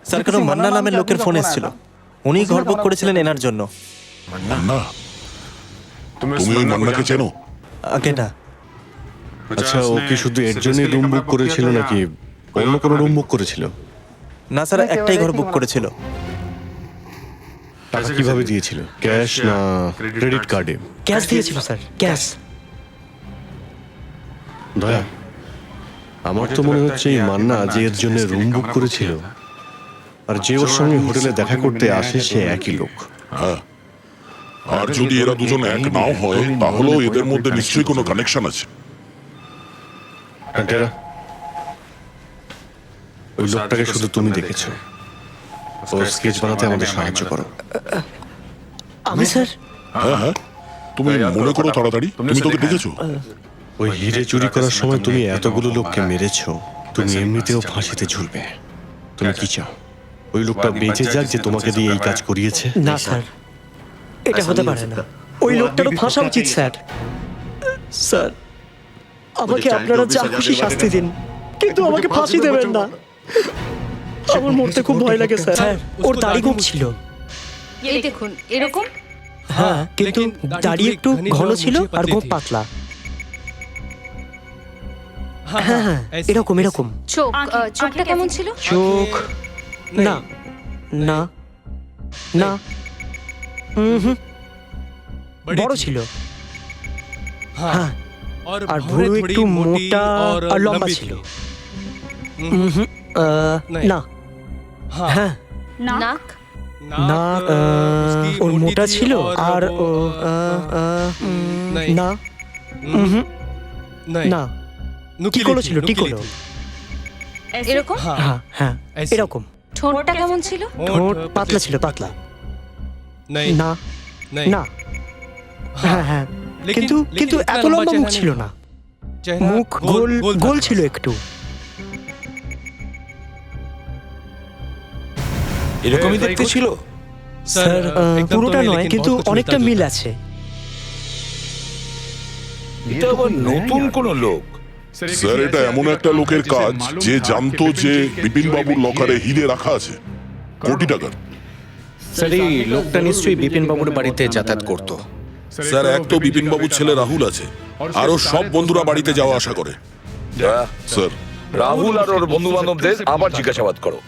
স্যার, কোনো মান্না নামের লোকের ফোন এসেছিল, উনি ঘর বুক করেছিলেন এনার জন্য। মান্না? তুমি ওই মান্নাকে চেনো? আগে না। আচ্ছা, ও কি শুধু এর জন্যই রুম বুক করেছিল নাকি অন্য কোনো রুম বুক করেছিল? না স্যার, একটাই ঘর বুক করেছিল। টাকা কিভাবে দিয়েছিল? ক্যাশ না ক্রেডিট কার্ডে? ক্যাশ দিয়েছিল স্যার, ক্যাশ। দয়া, আমার তো মনে হচ্ছে এই মান্না যে এর জন্য রুম বুক করেছিল আর যে ওর সঙ্গে হোটেলে দেখা করতে আসে সে একই লোক। হ্যাঁ, আর যদি এরা দুজন এক নাও হয় তাহলেও এদের মধ্যে নিশ্চয়ই কোনো কানেকশন আছে। টান্টেরা, ওই লোকটাকে শুধু তুমি দেখেছো। ওর স্কেচ বানাতে আমাদের সাহায্য করো। আমি স্যার? হ্যাঁ হ্যাঁ, তুমি মনে করো তাড়াতাড়ি। তুমি তোকে দেখেছো? ওই হিরে চুরি করার সময় তুমি এতগুলো লোককে মেরেছো, তুমি এমনিতেও ফাঁসিতে ঝুলবে। তুমি কি চাও ওই লোকটা বেঁচে যাক যে তোমাকে দিয়ে এই কাজ করিয়েছে? না স্যার, এটা হতে পারে না। ওই লোকটারও ফাঁসা উচিত স্যার। স্যার, আমাকে আপনারা যা খুশি শাস্তি দিন, কিন্তু আমাকে ফাঁসি দেবেন না। আমার মরতে খুব ভয় লাগে স্যার। ওর দাড়ি কম ছিল। এই দেখুন, এরকম। হ্যাঁ, কিন্তু দাড়ি একটু ঘন ছিল আর খুব পাতলা। হ্যাঁ হ্যাঁ, এরকম এরকম। চোখটা কেমন ছিল? চোখ না না না, বড় ছিল। হ্যাঁ, আর ভুরু একটু মোটা আর লম্বা ছিল। না, হ্যাঁ, নাক? নাক ওর মোটা ছিল আর না না, টিকলো ছিল, টিকলো। এরকম? হ্যাঁ হ্যাঁ, এরকম। ঠোঁটটা কেমন ছিল? ঠোঁট পাতলা ছিল, পাতলা। না না, হ্যাঁ হ্যাঁ, কিন্তু কিন্তু এত লম্বা মুখ ছিল না। মুখ গোল গোল ছিল একটু। এরকমই দেখতে ছিল? স্যার, পুরোটা নয়, কিন্তু অনেকটা মিল আছে। এটা আবার নতুন কোন লোক? স্যার, এটা এমন একটা লোকের কাজ যে জানতো যে বিপিন বাবুর লকারে হিরে রাখা আছে কোটি টাকার। স্যার, এই লোকটা নিশ্চয়ই বিপিন বাবুর বাড়িতে যাতায়াত করতো। স্যার, এক তো বিপিন বাবুর ছেলে রাহুল আছে, আরো সব বন্ধুরা বাড়িতে যাওয়া আসা করে। স্যার, রাহুল আর ওর বন্ধু বান্ধবদের আবার জিজ্ঞাসাবাদ করো।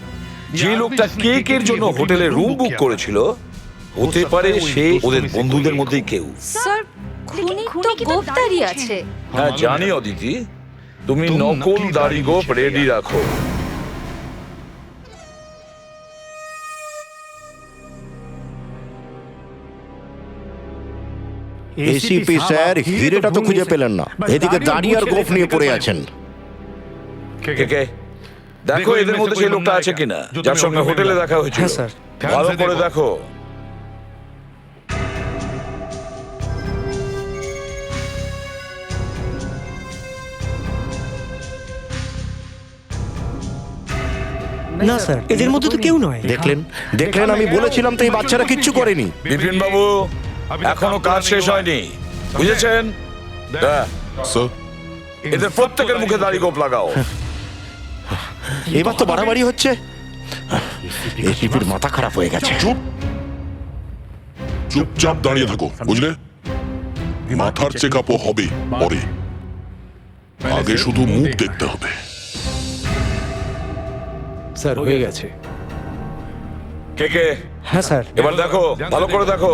যে লোকটা কেকের জন্য হোটেলে রুম বুক করেছিল, হতে পারে সে ওদের বন্ধুদের মধ্যেই কেউ। স্যার, খুনি তো গোঁফ দাড়ি আছে। হ্যাঁ জানি অদিতি, তুমি নকল দাড়ি গোঁফ রেডি রাখো। এসিপি স্যার, হিরেটা তো খুঁজে পেলেন না, এদিকে দাড়ি আর গোফ নিয়ে পড়ে আছেন। কে? দেখো এদের মধ্যে সেই লোকটা আছে কিনা যার সঙ্গে হোটেলে দেখা হয়েছিল। হ্যাঁ স্যার। ভালো করে দেখো। না স্যার, এদের মধ্যে তো কেউ নয়। দেখলেন দেখলেন, আমি বলেছিলাম তো এই বাচ্চারা কিচ্ছু করেনি। বিপিন বাবু, এখনো কাজ শেষ হয়নি, বুঝেছেন? স্যার, এদের প্রত্যেকের মুখে দাড়ি গোঁফ লাগাও। এবার তো বাড়াবাড়ি হচ্ছে। এসিপির মাথা খারাপ হয়ে গেছে। চুপচাপ দাঁড়িয়ে থাকো, বুঝলে? মাথার চেক আপও হবে পরে, আগে শুধু মুখ দেখতে হবে। স্যার হয়ে গেছে। কে কে? হ্যাঁ স্যার। এবার দেখো, ভালো করে দেখো।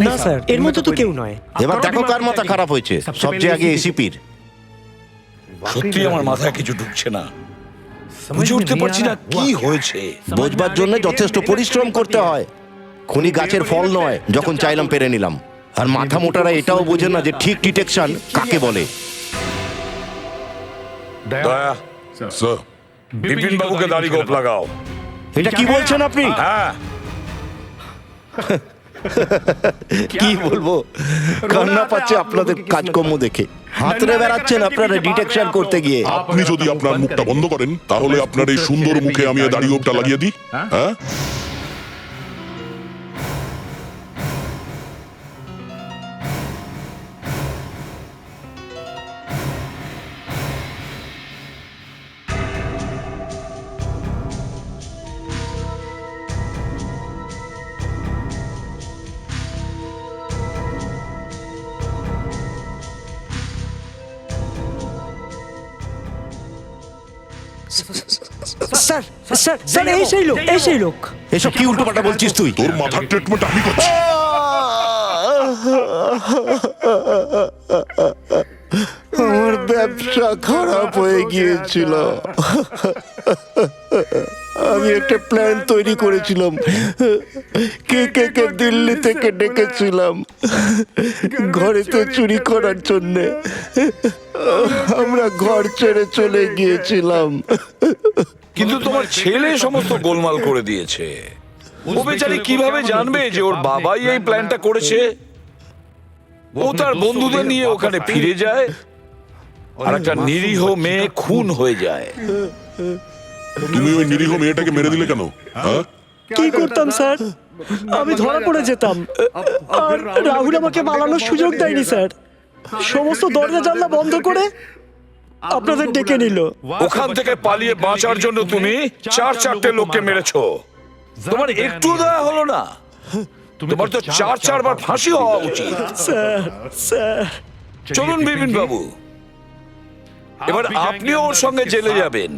না স্যার, এর মধ্যে তো কেউ নয়। এবার দেখো কার মাথা খারাপ হয়েছে। সবচেয়ে আগে এসিপির। সত্যি আমার মাথায় কিছু ঢুকছে না, বুঝে উঠতে পারছি না কি হয়েছে। বোঝবার জন্য যথেষ্ট পরিশ্রম করতে হয়। খুনি গাছের ফল নয়, যখন চাইলাম পেরে নিলাম। আর মাথা মোটারা এটাও বোঝে না যে ঠিক ডিটেকশন কাকে বলে। দয়া, স্যার, বিপিন বাবুকে দাড়ি গোপ লাগাও। এটা কি বলছেন আপনি? হ্যাঁ, কি বলবো, কান্না পাচ্ছে আপনাদের কাজকর্ম দেখে। হাতরে বেড়াচ্ছেন আপনারা ডিটেকশন করতে গিয়ে। আপনি যদি আপনার মুখটা বন্ধ করেন, তাহলে আপনার এই সুন্দর মুখে আমি এই দাড়ি গোঁফটা লাগিয়ে দিই। হ্যাঁ, স্যার স্যার স্যার, এই সেই লোক, এই সেই লোক। এসব কি উল্টোপাল্টা বলছিস তুই? তোর মাথার ট্রিটমেন্ট আমি করছি। আমার ব্যবসা খারাপ হয়ে গিয়েছিল। আমি একটা প্ল্যান তৈরি করেছিলাম। কে দিল্লি থেকে ডেকেছিলাম ঘরেতে চুরি করার জন্যে। আমরা ঘর ছেড়ে চলে গিয়েছিলাম। কিন্তু তোমার ছেলে সমস্ত গোলমাল করে দিয়েছে। ও বেচারি কিভাবে জানবে যে ওর বাবাই এই প্ল্যানটা করেছে? ও তার বন্ধুদের নিয়ে ওখানে ফিরে যায়, আর একটা নিরীহ মেয়ে খুন হয়ে যায়। তুমি ওই নিরীহ মেয়েটাকে মেরে দিলে কেন? হ্যাঁ, কি করতাম স্যার, আমি ধরা পড়ে যেতাম। আর রাহুল আমাকে পালানোর সুযোগ দেয়নি স্যার। সমস্ত দরজা জানলা বন্ধ করে আপনাদের ডেকে নিল। ওখান থেকে পালিয়ে বাঁচার জন্য তুমি 4-4টে লোককে মেরেছো। তোমার একটু দয়া হলো না? তোমার তো 4 বার ফাঁসি হওয়া উচিত। স্যার স্যার, চলুন বিপিন বাবু, এবার আপনিও ওর সঙ্গে জেলে যাবেন।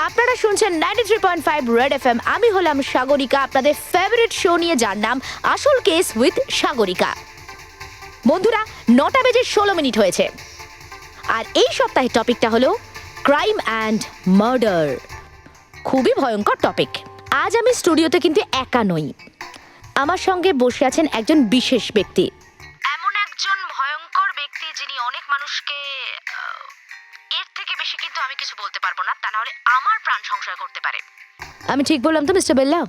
আপনারা শুনছেন 93.5 রেড এফএম। আমি হলাম সাগরিকা, আপনাদের ফেভারিট শো নিয়ে, যার নাম আসল কেস উইথ সাগরিকা। বন্ধুরা, 9:16 হয়েছে, আর এই সপ্তাহের টপিকটা হলো ক্রাইম অ্যান্ড মার্ডার। খুবই ভয়ঙ্কর টপিক। আজ আমি স্টুডিওতে কিন্তু একা নই, আমার সঙ্গে বসে আছেন একজন বিশেষ ব্যক্তি, এমন একজন ভয়ঙ্কর ব্যক্তি যিনি অনেক মানুষকে, এর থেকে বেশি কিন্তু আমি কিছু বলতে পারবো না, তা নাহলে আমার প্রাণ সংশয় করতে পারে। আমি ঠিক বললাম তো মিস্টার বেল্লা?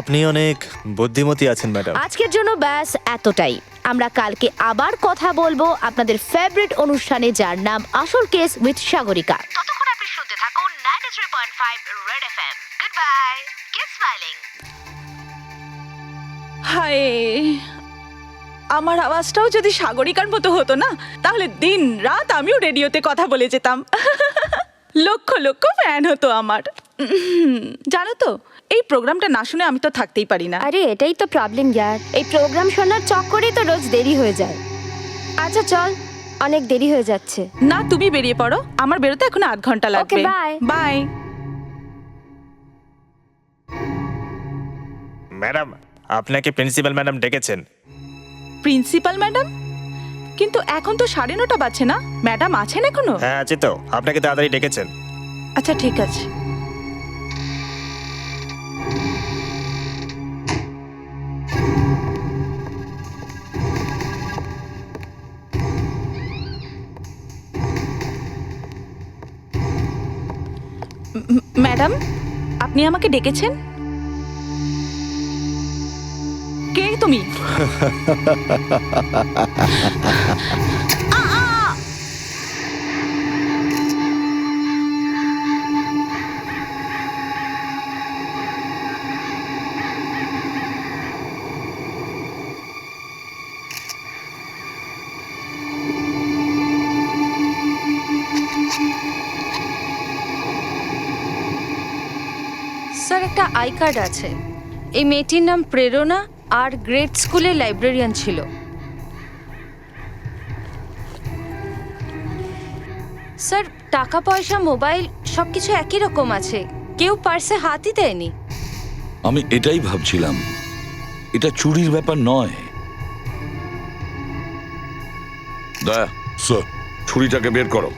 আপনি অনেক বুদ্ধিমতী আছেন ম্যাডাম। আজকের জন্য ব্যাস এতটাই। আমরা কালকে আবার কথা বলবো আপনাদের ফেভারিট অনুষ্ঠানে, যার নাম আসল কেস উইথ সাগরিকা। ততক্ষণ আপনি শুনতে থাকুন 93.5 red FM. Good bye, keep smiling. Hi, আমার আওয়াজটাও যদি সাগরিকার মতো হতো না, তাহলে দিন রাত আমিও রেডিওতে কথা বলে যেতাম। লক্ষ লক্ষ ফ্যান হতো আমার। জানো তো, এই প্রোগ্রামটা না শুনে আমি তো থাকতেই পারি না। আরে এটাই তো প্রবলেম ইয়ার, এই প্রোগ্রাম শোনার চক্করেই তো রোজ দেরি হয়ে যায়। আচ্ছা চল, অনেক দেরি হয়ে যাচ্ছে। না, তুমি বেরিয়ে পড়ো, আমার বেরোতে এখন 8 ঘন্টা লাগবে। ওকে, বাই বাই। ম্যাডাম, আপনাকে প্রিন্সিপাল ম্যাডাম ডেকেছেন। Principal madam? কিন্তু এখন তো 9:30 বাজছে না, ম্যাডাম আছেন এখনো? হ্যাঁ আছে তো, আপনাকে তাড়াতাড়ি ডেকেছেন। আচ্ছা ঠিক আছে। ম্যাডাম, আপনি আমাকে ডেকেছেন? তুমি? স্যার একটা আই কার্ড আছে। এই মেয়েটির নাম প্রেরণা আর গ্রেড স্কুলের লাইব্রেরিয়ান ছিল। স্যার টাকা পয়সা মোবাইল সবকিছু একই রকম আছে, কেউ পার্সে হাতই দেয়নি। আমি এটাই ভাবছিলাম, এটা চুরির ব্যাপার নয়। দয়া স্যার, ছুরিটাকে বের করো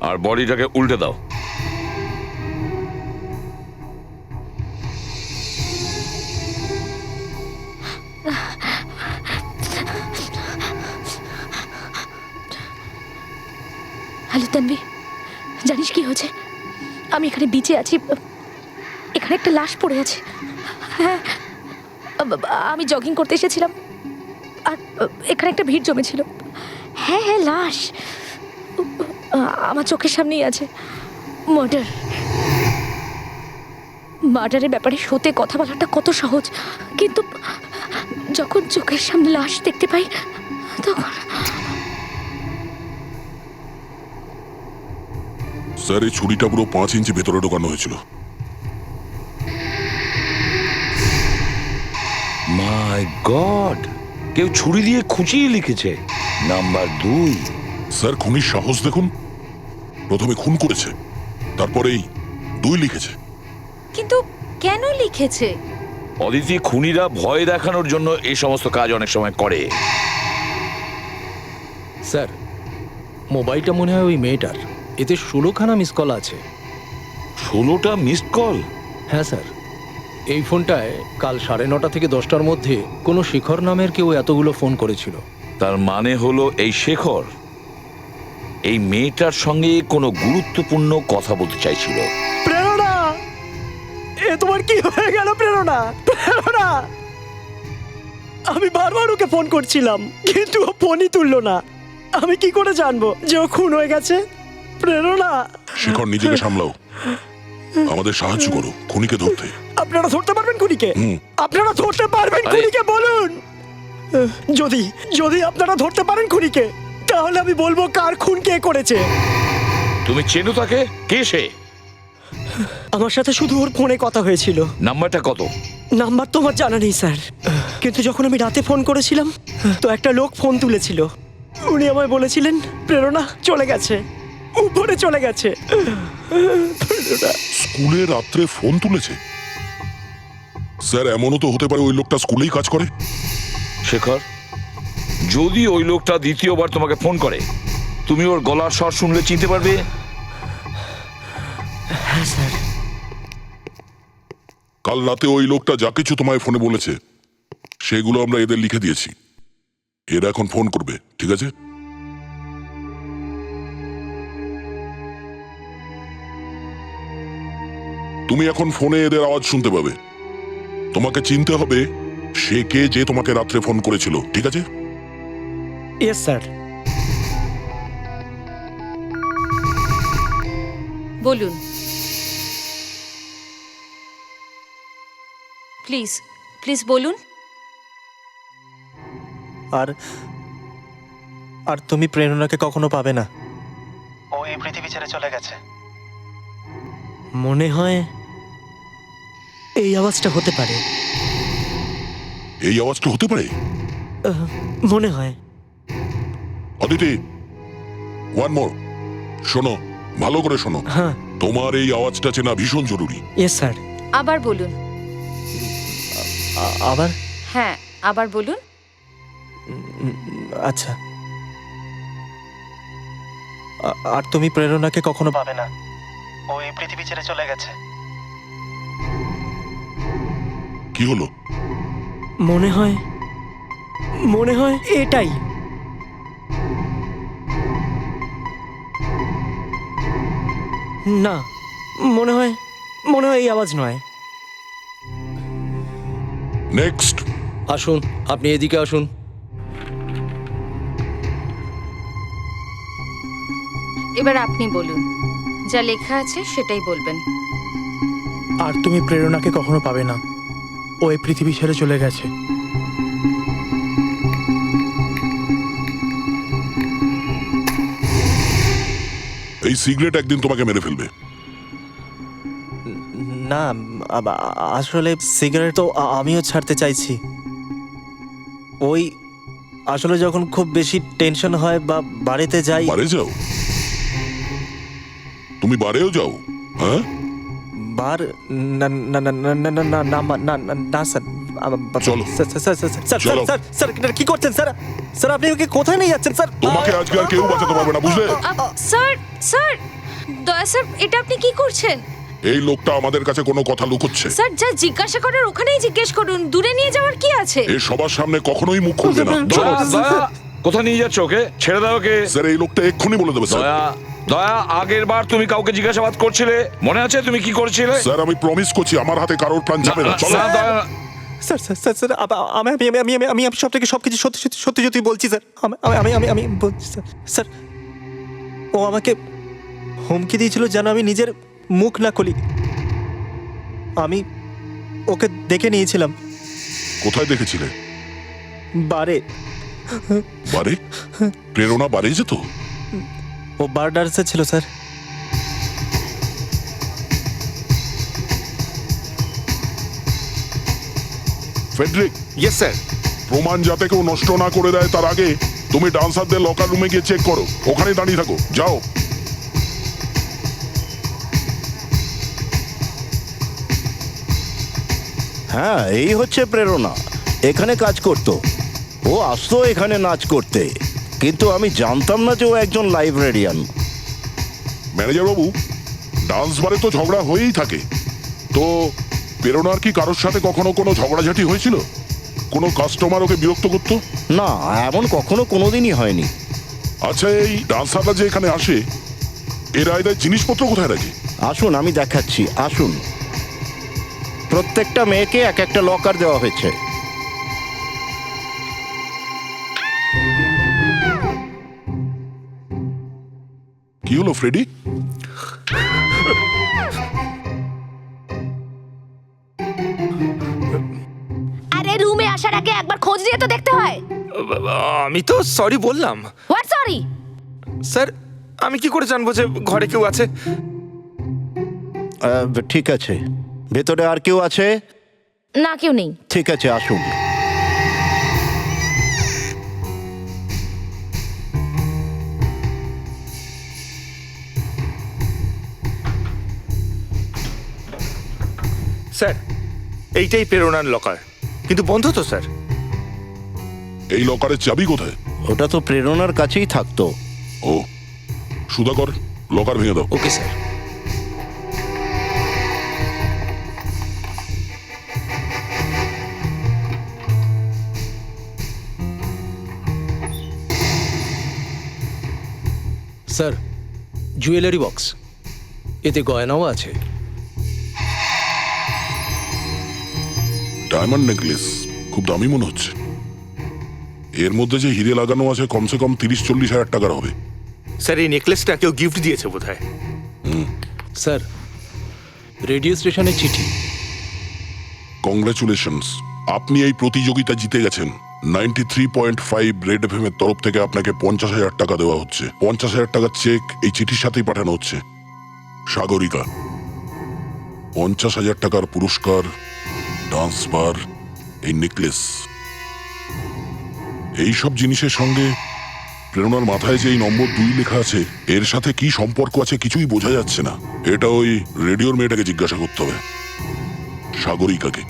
আর বডিটাকে উল্টে দাও। হ্যালো তানভি, জানিস কি হয়েছে? আমি এখানে বিচে আছি, এখানে একটা লাশ পড়ে আছে। হ্যাঁ, আমি জগিং করতে এসেছিলাম আর এখানে একটা ভিড় জমেছিল। হ্যাঁ হ্যাঁ, লাশ আমার চোখের সামনেই আছে। মার্ডারের ব্যাপারে শোতে কথা বলাটা কত সহজ, কিন্তু যখন চোখের সামনে লাশ দেখতে পাই তখন। স্যার, এই ছুরিটা পুরো 5 ইঞ্চি ভেতরে ঢোকানো হয়েছিল। মাই গড, কেউ ছুরি দিয়ে খুঁচিয়ে লিখেছে নাম্বার 2। স্যার, খুনির সাহস দেখুন, প্রথমে খুন করেছে, তারপরেই 2 লিখেছে। কিন্তু কেন লিখেছে? অদিতি, খুনিরা ভয় দেখানোর জন্য এই সমস্ত কাজ অনেক সময় করে। স্যার, মোবাইলটা মনে হয় ওই মেয়েটার। এতে 16খানা মিস কল আছে। 16টা মিসড কল? হ্যাঁ স্যার, এই ফোনটায় কাল 9:30 থেকে 10টার মধ্যে কোনো শেখর নামের কেউ এতগুলো ফোন করেছিল। তার মানে হলো এই শেখর এই মেয়েটার সঙ্গে কোনো গুরুত্বপূর্ণ কথা বলতে চাইছিল। প্রেরণা, এ তোমার কি হয়ে গেল প্রেরণা? প্রেরণা, আমি বারবার ওকে ফোন করছিলাম কিন্তু ও ফোনই তুললো না। আমি কি করে জানবো যে ও খুন হয়ে গেছে? প্রেরণা, শেখর, নিজেকে সামলাও, আমাদের সাহায্য করো খুনিকে ধরতে। আপনারা ধরতে পারবেন খুনিকে? হুম। আপনারা ধরতে পারবেন খুনিকে বলুন। যদি যদি আপনারা ধরতে পারেন খুনিকে, তাহলে আমি বলবো কার খুন কে করেছে। তুমি চেনো তাকে? কে সে? আমার সাথে শুধু ওর ফোনে কথা হয়েছিল। নাম্বারটা কত? নাম্বার তো আমার জানা নেই স্যার, কিন্তু যখন আমি রাতে ফোন করেছিলাম তো একটা লোক ফোন তুলেছিল। উনি আমায় বলেছিলেন প্রেরণা চলে গেছে, উপরে চলে গেছে। স্কুলে রাত্রে ফোন তুলেছে? স্যার, এমনও তো হতে পারে ওই লোকটা স্কুলেই কাজ করে। শেখর, যদি ওই লোকটা দ্বিতীয়বার তোমাকে ফোন করে, তুমি ওর গলার স্বর শুনলে চিনতে পারবে? হ্যাঁ স্যার। কাল রাতে ওই লোকটা যা কিছু তোমায় ফোনে বলেছে সেগুলো আমরা এদের লিখে দিয়েছি। এরা এখন ফোন করবে, ঠিক আছে? তুমি এখন ফোনে এদের আওয়াজ শুনতে পাবে। তোমাকে চিনতে হবে সে কে যে তোমাকে রাত্রে ফোন করেছিল, ঠিক আছে? Yes sir. বলুন প্লিজ, প্লিজ বলুন। আর আর তুমি প্রেরণাকে কখনো পাবে না। ও এই পৃথিবী ছেড়ে চলে গেছে। মনে হয় এই আওয়াজটা হতে পারে। এই আওয়াজটা হতে পারে? মনে হয়। অদিতি, ওয়ান মোর, শোনো, ভালো করে শোনো। হ্যাঁ। তোমার এই আওয়াজটা চেনা ভীষণ জরুরি। Yes sir. আবার বলুন। আবার? হ্যাঁ, আবার বলুন। আচ্ছা। আর তুমি প্রেরণাকে কখনো পাবে না। ও এই পৃথিবী ছেড়ে চলে গেছে। কি হলো? মনে হয় এটাই। না, মনে হয় এই আওয়াজ নয়। নেক্সট। আসুন, আপনি এদিকে আসুন। এবার আপনি বলুন, যা লেখা আছে সেটাই বলবেন। আর তুমি প্রেরণাকে কখনো পাবে না, ও এই পৃথিবী ছেড়ে চলে গেছে। এই সিগারেট একদিন তোমাকে মেরে ফেলবে। না, আসলে সিগারেট তো আমিও ছাড়তে চাইছি। ওই আসলে যখন খুব বেশি টেনশন হয় বা বাড়িতে যাই। বারে যাও? তুমি বারেও যাও? হ্যাঁ, বার না না না না না না না না না না স্যার। চলো। স্যার স্যার স্যার স্যার চলো। স্যার স্যার স্যার কি করছেন স্যার? স্যার আপনি ওকে কোথায় নিয়ে যাচ্ছেন স্যার? তোমাকে আজকে আর কেউ বাঁচাতে পারবে না, বুঝলে? স্যার স্যার, দয়া স্যার, এটা আপনি কি করছেন? এই লোকটা আমাদের কাছে কোনো কথা লুকোচ্ছে। স্যার, যা জিজ্ঞাসা করার ওখানেই জিজ্ঞেস করুন, দূরে নিয়ে যাওয়ার কি আছে? এ সবার সামনে কখনোই মুখ খুলবে না। চলো। দয়া, কোথায় নিয়ে যাচ্ছ ওকে? ছেড়ে দাও ওকে। স্যার, এই লোকটা এক্ষুনি বলে দেবে স্যার। দয়া, দয়া, আগের বার তুমি কাউকে জিজ্ঞাসাবাদ করছিলে, মনে আছে তুমি কি করছিলে? স্যার, আমি প্রমিস করছি আমার হাতে কারোর প্রাণ যাবে না। চলো। না, দয়া, স্যার স্যার স্যার স্যার আমি আমি আমি আমি আমি আমি সবকিছু সত্যি সত্যি সত্যি সত্যি বলছি স্যার। আমি আমি আমি আমি বলছি স্যার। স্যার, ও আমাকে হুমকি দিয়েছিল যেন আমি নিজের মুখ না খুলি। আমি ওকে দেখে নিয়েছিলাম। কোথায় দেখেছিলে? বারে। বারে? প্রেরণা বারে যেত? ও বার ডান্সে ছিল স্যার। ফেডরিক। Yes sir. প্রমাণ যাতে কেউ নষ্ট না করে দেয় তার আগে তুমি ডান্সারদের লকার রুমে গিয়ে চেক করো। ওখানে দাঁড়িয়ে থাকো, যাও। হ্যাঁ, এই হচ্ছে প্রেরণা। এখানে কাজ করতো, ও আসতো এখানে নাচ করতে, কিন্তু আমি জানতাম না যে ও একজন লাইব্রেরিয়ান। ম্যানেজার বাবু, ডান্স বারে তো ঝগড়া হয়েই থাকে। তো প্রেরণার কি কারোর সাথে কখনো কোনো ঝগড়াঝাটি হয়েছিল? কোনো কাস্টমার ওকে বিরক্ত করতো? না, এমন কখনো কোনোদিনই হয়নি। আচ্ছা, এই ডান্সাররা যে এখানে আসে এরা এদের জিনিসপত্র কোথায় রাখে? আসুন, আমি দেখাচ্ছি, আসুন। প্রত্যেকটা মেয়েকে এক একটা লকার দেওয়া হয়েছে। কি হলো ফ্রেডি? আরে রুমে আসার আগে একবার খোঁজ দিয়ে তো দেখতে হয়। আমি তো সরি বললাম। What sorry? স্যার, আমি কি করে জানবো যে ঘরে কেউ আছে? ঠিক আছে, ভেতরে আর কেউ আছে? না, কেউ নেই। ঠিক আছে, আসুন। স্যার, এইটাই প্রেরণার লকার, কিন্তু বন্ধ তো স্যার। এই লকারের চাবি কোথায়? ওটা তো প্রেরণার কাছেই থাকতো। ও, সুধাকর, লকার ভেঙে দাও। Okay sir. Sir, jewellery box, এতে গয়নাও আছে। ডায়মন্ড নেকলেস, খুব দামি মনে হচ্ছে। এর মধ্যে যে হিরে লাগানো আছে কমসে কম 30-40 হাজার টাকার হবে। স্যার, এই নেকলেসটা কেউ গিফট দিয়েছে বোধহয়। স্যার, রেডিও স্টেশনের চিঠি। কংগ্রাচুলেশনস, আপনি এই প্রতিযোগিতা জিতে গেছেন। 93.5 রেড এফএম এর তরফ থেকে আপনাকে 50,000 টাকা দেওয়া হচ্ছে। 50,000 টাকার চেক এই চিঠির সাথেই পাঠানো হচ্ছে। সাগরিকা, 50,000 টাকার পুরস্কার, ডান্স বার, এই নেকলেস, এই সব জিনিসের সঙ্গে প্রেরণার মাথায় যে এই নম্বর 2 লেখা আছে এর সাথে কি সম্পর্ক আছে কিছুই বোঝা যাচ্ছে না। এটা ওই রেডিওর মেয়েটাকে জিজ্ঞাসা করতে হবে, সাগরিকাকে।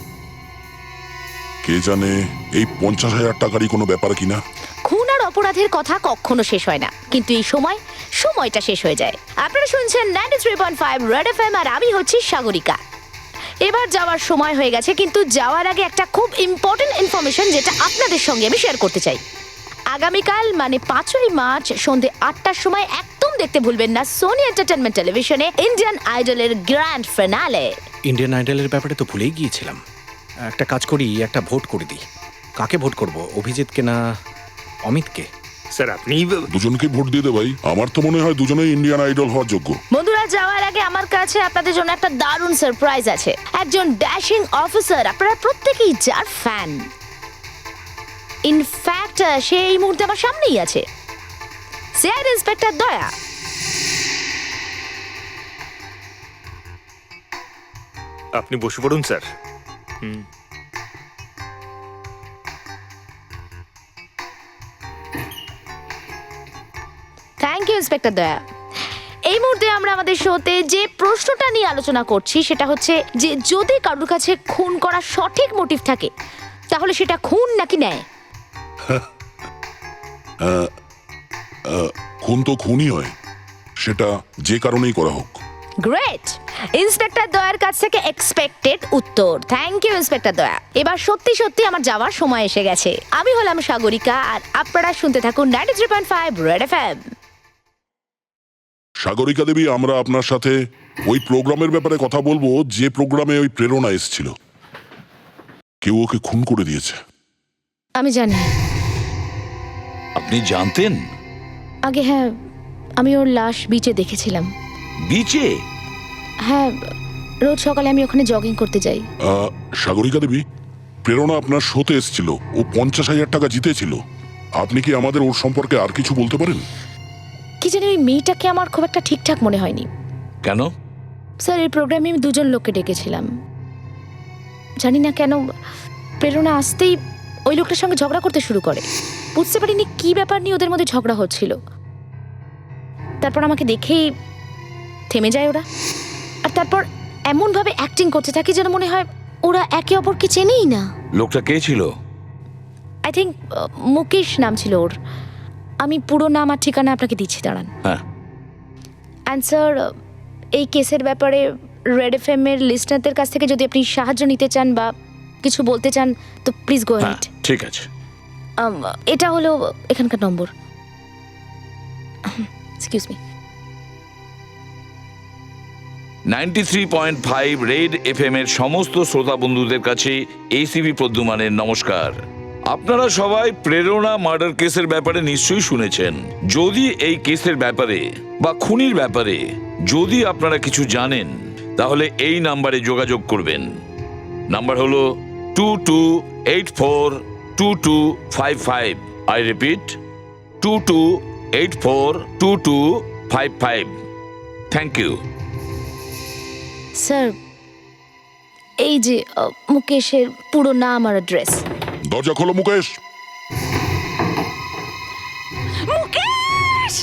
কে জানে এই 50,000 টাকারই কোনো ব্যাপার কিনা। খুন আর অপরাধের কথা কখনো শেষ হয় না, কিন্তু এই সময়টা শেষ হয়ে যায়। আপনারা শুনছেন 93.5 রেড এফএম, আর আমি হচ্ছি সাগরিকা। এবার যাওয়ার সময় হয়ে গেছে, কিন্তু যাওয়ার আগে একটা খুব ইম্পর্টেন্ট ইনফরমেশন যেটা আপনাদের সঙ্গে আমি শেয়ার করতে চাই। আগামীকাল মানে 5ই মার্চ সন্ধ্যে 8টার সময় একদম দেখতে ভুলবেন না সোনি এন্টারটেনমেন্ট টেলিভিশনে ইন্ডিয়ান আইডলের গ্র্যান্ড ফিনালে। ইন্ডিয়ান আইডলের ব্যাপারে তো ভুলেই গিয়েছিলাম। একটা কাজ করি, একটা ভোট করে দিই। কাকে ভোট করব, অভিজিৎকে না অমিতকে? স্যার আপনি দুজনকে ভোট দিয়ে দে ভাই, আমার তো মনে হয় দুজনেই ইন্ডিয়ান আইডল হওয়ার যোগ্য। বন্ধুরা, যাওয়ার আগে আমার কাছে আপনাদের জন্য একটা দারুণ সারপ্রাইজ আছে। একজন ড্যাশিং অফিসার, আপনারা প্রত্যেকেই যার ফ্যান। ইনফ্যাক্ট সে এই মুহূর্তে আমার সামনেই আছে, সিআইডি ইন্সপেক্টর দয়া। আপনি বসে পড়ুন স্যার। থ্যাংক ইউ ইন্সপেক্টর দয়া। এই মুহূর্তে আমরা আমাদের শোতে যে প্রশ্নটা নিয়ে আলোচনা করছি সেটা হচ্ছে যে যদি কারোর কাছে খুন করার সঠিক মোটিভ থাকে তাহলে সেটা খুন নাকি ন্যায়? খুন তো খুনই হয়, সেটা যে কারণেই করা হোক। গ্রেট! ইন্সপেক্টর দয়ার কাছ থেকে এক্সপেক্টেড উত্তর। থ্যাংক ইউ ইন্সপেক্টর দয়া। এবার সত্যি সত্যি আমার যাওয়ার সময় এসে গেছে। আমি হলাম সাগরিকা আর আপনারা শুনতে থাকুন 93.5 রেড এফএম। সাগরিকা দেবী, আমরা আপনার সাথে ওই প্রোগ্রামের ব্যাপারে কথা বলবো যে প্রোগ্রামে ওই প্রেরণা এসেছিল। কেউ ওকে খুন করে দিয়েছে। আমি জানি। আপনি জানতেন? আগে হ্যাঁ, আমি ওর লাশ বিচে দেখেছিলাম। বিচে? হ্যাঁ, রোজ সকালে আমি ওখানে জগিং করতে যাই। সাগরিকা দেবী, প্রেরণা আপনার শোতে এসেছিল, ও 50,000 টাকা জিতেছিল। আপনি কি আমাদের ওর সম্পর্কে আর কিছু বলতে পারেন? কি জানি, ওই মেয়েটাকে আমার খুব একটা ঠিকঠাক মনে হয়নি। কেন? স্যার, এই প্রোগ্রামে আমি দুজন লোককে ডেকেছিলাম। জানি না কেন প্রেরণা আসতেই ওই লোকটার সঙ্গে ঝগড়া করতে শুরু করে। বুঝতে পারিনি কি ব্যাপার নিয়ে ওদের মধ্যে ঝগড়া হচ্ছিল। তারপর আমাকে দেখেই থেমে যায় ওরা, আর তারপর এমনভাবে অ্যাক্টিং করতে থাকে যেন মনে হয় ওরা একে অপরকে চেনেই না। লোকটা কে ছিল? আই থিঙ্ক মুকেশ নাম ছিল ওর। আমি পুরো নাম আর ঠিকানা আপনাকে দিচ্ছি, দাঁড়ান। হ্যাঁ। অ্যান্ড স্যার, এই কেসের ব্যাপারে রেড এফএম এর লিসনারদের কাছ থেকে যদি আপনি সাহায্য নিতে চান বা কিছু বলতে চান তো প্লিজ গো হেড। ঠিক আছে। এটা হলো এখানকার নম্বর। Excuse me. 93.5 রেড এফএম এর সমস্ত শ্রোতা বন্ধুদের কাছে এসিবি প্রদ্যুমানের নমস্কার। আপনারা সবাই প্রেরণা মার্ডার কেসের ব্যাপারে নিশ্চয়ই শুনেছেন। যদি এই কেসের ব্যাপারে বা খুনির ব্যাপারে যদি আপনারা কিছু জানেন তাহলে এই নাম্বারে যোগাযোগ করবেন। নাম্বার হলো 22842255। I repeat, 22842255। Thank you. Sir, এই যে মুকেশের পুরো নাম আর অ্যাড্রেস। দরজা খোলো মুকেশ। মুকেশ!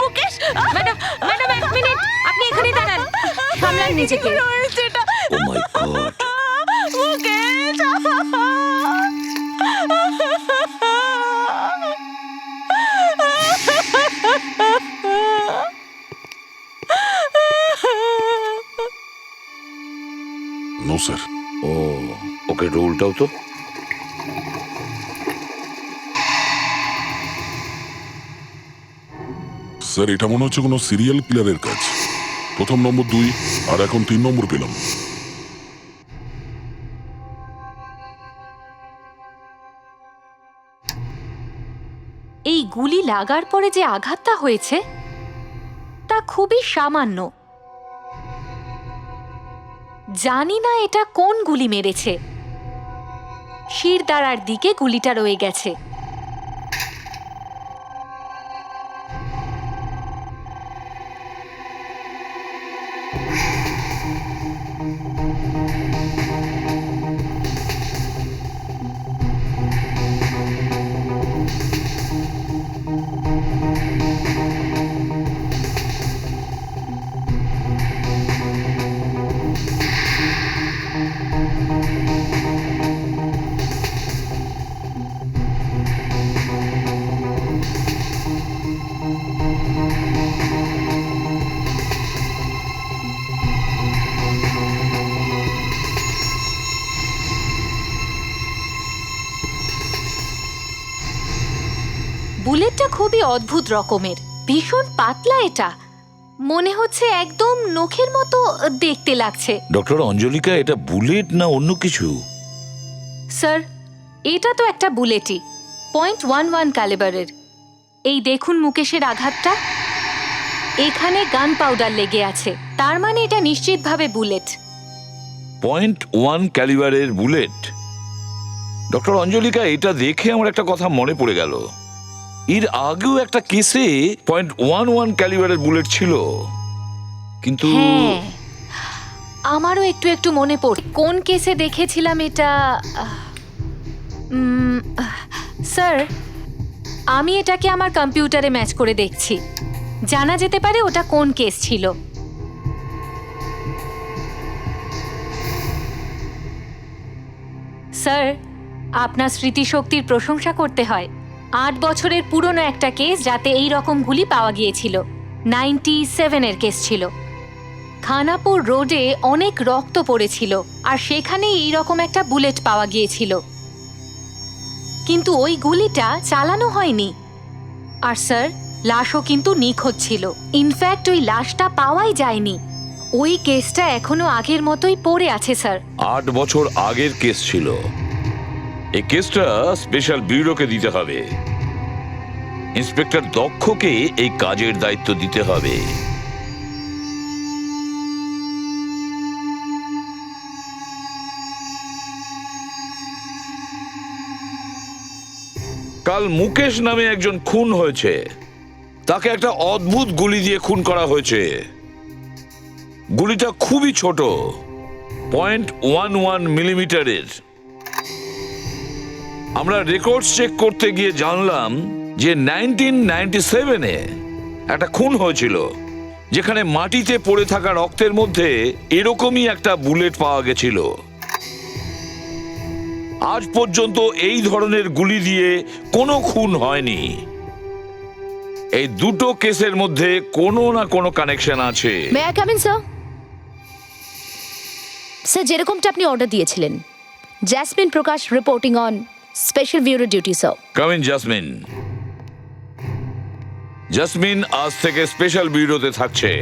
মুকেশ! ম্যাডাম, ম্যাডাম এক মিনিট, আপনি এখানে দাঁড়ান, সামলান নিজেকে। Oh my god! Mukesh! No sir. Oh, okay রোলটাও তো। স্যার, এটা মনে হচ্ছে কোনো সিরিয়াল কিলারের কাজ। প্রথম নম্বর 2 আর এখন 3 নম্বর পেলাম। এই গুলি লাগার পরে যে আঘাতটা হয়েছে তা খুবই সামান্য। জানি না এটা কোন গুলি মেরেছে। শিরদাঁড়ার দিকে গুলিটা রয়ে গেছে। বুলেটটা খুবই অদ্ভুত রকমের, ভীষণ পাতলা এটা। মনে হচ্ছে একদম নখের মতো দেখতে লাগছে। ডক্টর অঞ্জলিকা, এটা বুলেট না অন্য কিছু? স্যার, এটা তো একটা বুলেটই, .11 ক্যালিবারের। এই দেখুন মুকেশের আঘাতটা, এখানে গান পাউডার লেগে আছে, তার মানে এটা নিশ্চিতভাবে বুলেট। .1 ক্যালিবারের বুলেট? ডক্টর অঞ্জলিকা, এটা দেখে আমার একটা কথা মনে পড়ে গেল। এর আগেও একটা কেসে .11 ক্যালিবারের বুলেট ছিল, কিন্তু হ্যাঁ, আমারও একটু একটু মনে পড়ে কোন কেসে দেখেছিলাম এটা। স্যার, আমি এটাকে আমার কম্পিউটারে ম্যাচ করে দেখছি, জানা যেতে পারে ওটা কোন কেস ছিল। স্যার, আপনার স্মৃতিশক্তির প্রশংসা করতে হয়। 8 বছরের পুরনো একটা কেস যাতে এই রকম গুলি পাওয়া গিয়েছিল, 97-এর কেস ছিল। খানাপুর রোডে অনেক রক্ত পড়েছিল আর সেখানে এই রকম একটা বুলেট পাওয়া গিয়েছিল, কিন্তু ওই গুলিটা চালানো হয়নি। আর স্যার, লাশও কিন্তু নিখোঁজ ছিল, ইনফ্যাক্ট ওই লাশটা পাওয়াই যায়নি। ওই কেসটা এখনো আগের মতোই পড়ে আছে স্যার। 8 বছর আগের কেস ছিল। এই কেসটা স্পেশাল ব্যুরোকে দিতে হবে। ইন্সপেক্টর দক্ষকে এই কাজের দায়িত্ব দিতে হবে। কাল মুকেশ নামে একজন খুন হয়েছে, তাকে একটা অদ্ভুত গুলি দিয়ে খুন করা হয়েছে। গুলিটা খুবই ছোট, .11 মিলিমিটারের। আমরা রেকর্ড চেক করতে গিয়ে জানলাম যে 1997-এ একটা খুন হয়েছিল, যেখানে মাটিতে পড়ে থাকা রক্তের মধ্যে এরকমই একটা বুলেট পাওয়া গেছিল। আজ পর্যন্ত এই ধরনের গুলি দিয়ে কোনো খুন হয়নি। এই দুটো কেসের মধ্যে কোনো না কোনো কানেকশন আছে। May I come in sir? Sir, যেরকমটা আপনি অর্ডার দিয়েছিলেন, Jasmine Prakash reporting on special bureau duty sir. Come in Jasmine. Jasmine আজ থেকে স্পেশাল ব্যুরোতে থাকছে।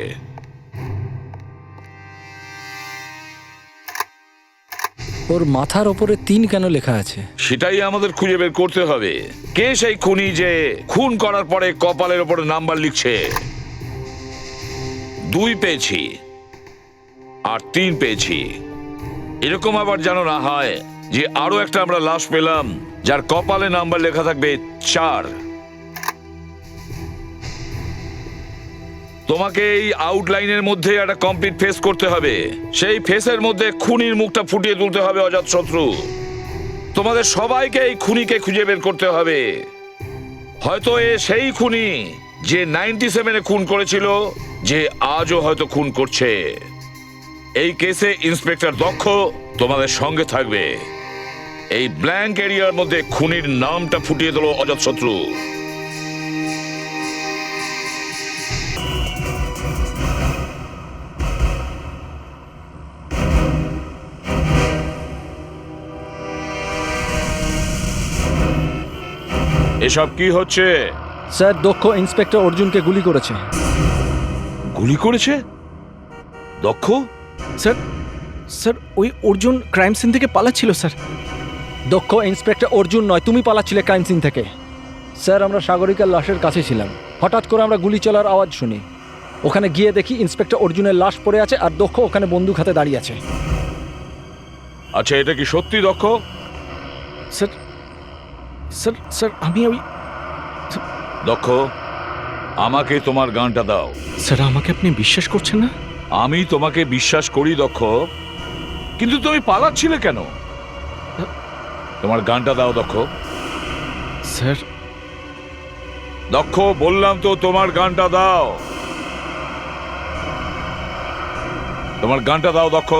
ওর মাথার ওপরে 3 কেন লেখা আছে? সেটাই আমাদের খুঁজে বের করতে হবে। কে সেই খুনি যে খুন করার পরে কপালের ওপরে নাম্বার লিখছে? 2 পেয়েছি আর 3 পেয়েছি। এরকম আবার যেন না হয় যে আরো একটা আমরা লাশ পেলাম যার কপালে নাম্বার লেখা থাকবে 4। তোমাকে এই আউটলাইনের মধ্যে একটা কমপ্লিট ফেস করতে হবে। সেই ফেসের মধ্যে খুনির মুখটা ফুটিয়ে তুলতে হবে অজাতশত্রু। তোমাদের সবাইকে এই খুনিকে খুঁজে বের করতে হবে। হয়তো এ সেই খুনি যে 97-এ খুন করেছিল, যে আজও হয়তো খুন করছে। এই কেসে ইন্সপেক্টর দক্ষ তোমাদের সঙ্গে থাকবে। এই ব্ল্যাঙ্ক এরিয়ার মধ্যে খুনির নামটা ফুটিয়ে দিল অজাতশত্রু। এসব কি হচ্ছে? স্যার, দক্ষ ইন্সপেক্টর অর্জুনকে গুলি করেছে। গুলি করেছে? দক্ষ? স্যার, স্যার ওই অর্জুন ক্রাইম সিন থেকে পালাচ্ছিল স্যার। দক্ষ ইন্সপেক্টর অর্জুন নয়, তুমি পালাচ্ছিলে ক্রাইম সিন থেকে। স্যার, আমরা সাগরিকার লাশের কাছে ছিলাম, হঠাৎ করে আমরা গুলি চলার আওয়াজ শুনি। ওখানে গিয়ে দেখি ইন্সপেক্টর অর্জুনের লাশ পড়ে আছে আর দক্ষ ওখানে বন্দুক হাতে দাঁড়িয়ে আছে। আচ্ছা, এটা কি সত্যি দক্ষ? স্যার, স্যার স্যার আমি ওই দক্ষ, আমাকে তোমার গানটা দাও। স্যার, আমাকে আপনি বিশ্বাস করছেন না? আমি তোমাকে বিশ্বাস করি দক্ষ, কিন্তু তুমি পালাচ্ছিলে কেন? তোমার গানটা দাও দক্ষ। স্যার, দক্ষ, বললাম তো তোমার গানটা দাও। তোমার গানটা দাও দক্ষ।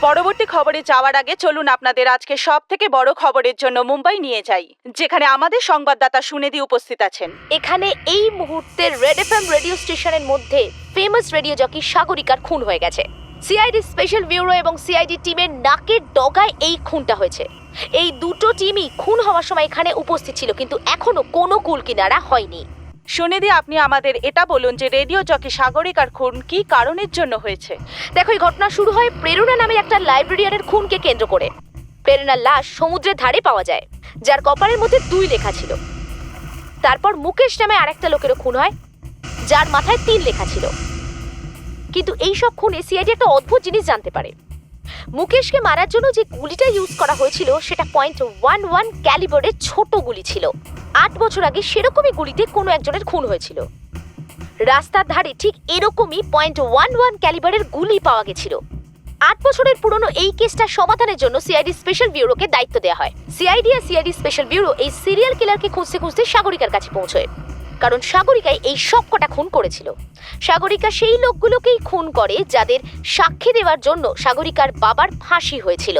পরবর্তী খবরে যাওয়ার আগে চলুন আপনাদের আজকে সব থেকে বড় খবরের জন্য মুম্বাই নিয়ে যাই, যেখানে আমাদের সংবাদদাতা সুনেদি উপস্থিত আছেন। এখানে এই মুহূর্তে রেড এফএম রেডিও স্টেশনের মধ্যে ফেমাস রেডিও জকি সাগরিকার খুন হয়ে গেছে। সিআইডি স্পেশাল ব্যুরো এবং সিআইডি টিমের নাকের ডগায় এই খুনটা হয়েছে। এই দুটো টিমই খুন হওয়ার সময় এখানে উপস্থিত ছিল, কিন্তু এখনো কোনো কুল কিনারা হয়নি। সুনিধি, আপনি আমাদের এটা বলুন যে রেডিও জকি সাগরিকার খুন কি কারণের জন্য হয়েছে? দেখো, এই ঘটনা শুরু হয় প্রেরণা নামের একটা লাইব্রেরিয়ানের খুনকে কেন্দ্র করে। প্রেরণার লাশ সমুদ্রের ধারে পাওয়া যায়, যার কপালের মধ্যে 2 লেখা ছিল। তারপর মুকেশ নামে আরেকটা লোকেরও খুন হয়, যার মাথায় 3 লেখা ছিল। কিন্তু এই সব খুনে সিআইডি একটা অদ্ভুত জিনিস জানতে পারে। মুকেশকে মারার জন্য যে গুলিটা ইউজ করা হয়েছিল সেটা .11 ক্যালিবারের ছোট গুলি ছিল। 8 বছর আগে সেরকমই গুলিতে কোনো একজনের খুন হয়েছিল। রাস্তার ধারে ঠিক এরকমই .11 ক্যালিবারের গুলি পাওয়া গেছিল। 8 বছরের পুরনো এই কেসটা সমাধানের জন্য সিআইডি স্পেশাল ব্যুরোকে দায়িত্ব দেওয়া হয়। সিআইডি আর সিআইডি স্পেশাল ব্যুরো এই সিরিয়াল কিলারকে খুঁজতে খুঁজতে সাগরিকার কাছে পৌঁছয়, কারণ সাগরিকাই এই সব কটা খুন করেছিল। সাগরিকা সেই লোকগুলোকেই খুন করে যাদের সাক্ষী দেওয়ার জন্য সাগরিকার বাবার ফাঁসি হয়েছিল।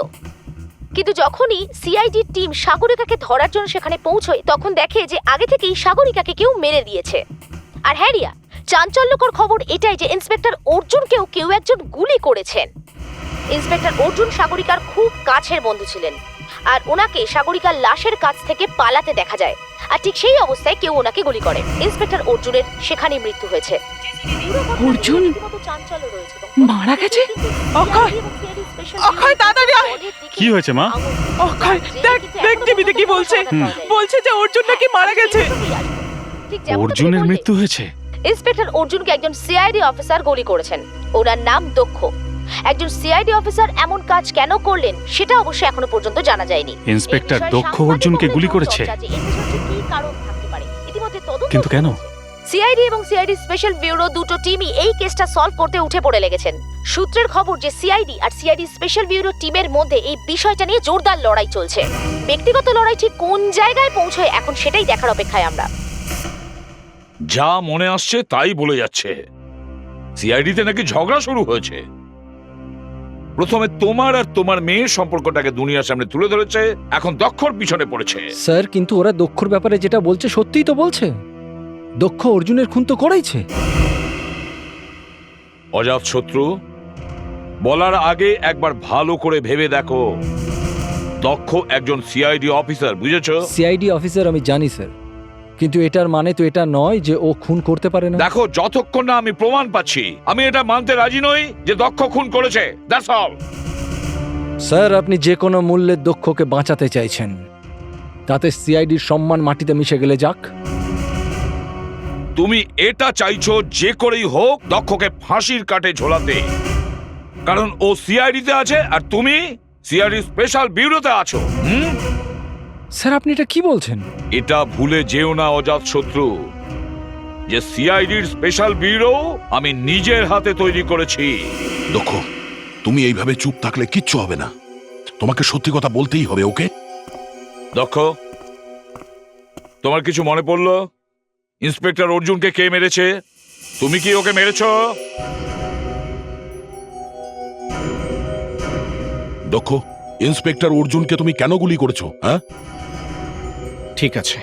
কিন্তু যখনই সিআইডি টিম সাগরিকাকে ধরার জন্য সেখানে পৌঁছয়, তখন দেখে যে আগে থেকেই সাগরিকাকে কেউ মেরে দিয়েছে। আর হ্যাঁ রিয়া, চাঞ্চল্যকর খবর এটাই যে ইন্সপেক্টর অর্জুনকেও কেউ একজন গুলি করেছেন। ইন্সপেক্টর অর্জুন সাগরিকার খুব কাছের বন্ধু ছিলেন, আর ওনাকে সাগরিকার লাশের কাছ থেকে পালাতে দেখা যায়। আর ঠিক সেই অবস্থায় কেউ ওনাকে গুলি করে। ইন্সপেক্টর অর্জুনের সেখানেই মৃত্যু হয়েছে। অর্জুন মারা গেছে? অক্ষয়, অক্ষয় তাড়াতাড়ি আয়। কি হয়েছে মা? অক্ষয়, দেখ দেখ টিভিতে কি বলছে। বলছে যে অর্জুন নাকি মারা গেছে। অর্জুনের মৃত্যু হয়েছে? ইন্সপেক্টর অর্জুনকে একজন সিআইডি অফিসার গুলি করেছেন। ওনার নাম দক্ষ। একজন সিআইডি অফিসার এমন কাজ কেন করলেন সেটা অবশ্য এখনো পর্যন্ত জানা যায়নি। ইন্সপেক্টর দক্ষ অর্জুনকে গুলি করেছে? কিন্তু কেন? সিআইডি এবং সিআইডি স্পেশাল ব্যুরো দুটো টিমই এই কেসটা সলভ করতে উঠে পড়ে লেগেছেন। সূত্রের খবর যে সিআইডি আর সিআইডি স্পেশাল ব্যুরো টিমের মধ্যে এই বিষয়টা নিয়ে জোরদার লড়াই চলছে। ব্যক্তিগত লড়াই ঠিক কোন জায়গায় পৌঁছয় এখন সেটাই দেখার অপেক্ষায় আমরা। যা মনে আসছে তাই বলে যাচ্ছে। সিআইডিতে নাকি ঝগড়া শুরু হয়েছে। প্রথমে তোমার আর তোমার মেয়ের সম্পর্কটাকে দুনিয়ার সামনে তুলে ধরেছে, এখন দক্ষর পিছনে পড়েছে। স্যার, কিন্তু ওরা দক্ষর ব্যাপারে যেটা বলছে সত্যিই তো বলছে। দক্ষ অর্জুনের খুন তো করেইছে। অজাত শত্রু, বলার আগে একবার ভালো করে ভেবে দেখো। দক্ষ একজন সিআইডি অফিসার, বুঝেছো? সিআইডি অফিসার আমি জানি স্যার, কিন্তু এটার মানে তো এটা নয় যে ও খুন করতে পারে না। দেখো, যতক্ষণ না আমি প্রমাণ পাচ্ছি আমি এটা মানতে রাজি নই যে দক্ষ খুন করেছে। That's all. স্যার, আপনি যে কোনো মূল্যে দক্ষকে বাঁচাতে চাইছেন, তাতে সিআইডির সম্মান মাটিতে মিশে গেলে যাক। তুমি এটা চাইছো যে করেই হোক দক্ষকে ফাঁসির কাটে ঝোলাতে, কারণ ও সিআইডিতে আছে আর তুমি সিআইডি স্পেশাল ব্যুরোতে আছো। স্যার, আপনি এটা কি বলছেন? এটা ভুলে যেও না অজাত শত্রু, যে সিআইডির স্পেশাল ব্যুরো আমি নিজের হাতে তৈরি করেছি। দক্ষ, তুমি এইভাবে চুপ থাকলে কিচ্ছু হবে না। তোমাকে সত্যি কথা বলতেই হবে। ওকে দক্ষ, তোমার কিছু মনে পড়লো? ইন্সপেক্টর অর্জুনকে কে মেরেছে? তুমি কি ওকে মেরেছো? দক্ষ, ইন্সপেক্টর অর্জুনকে তুমি কেন গুলি করেছো? হ্যাঁ, ঠিক আছে,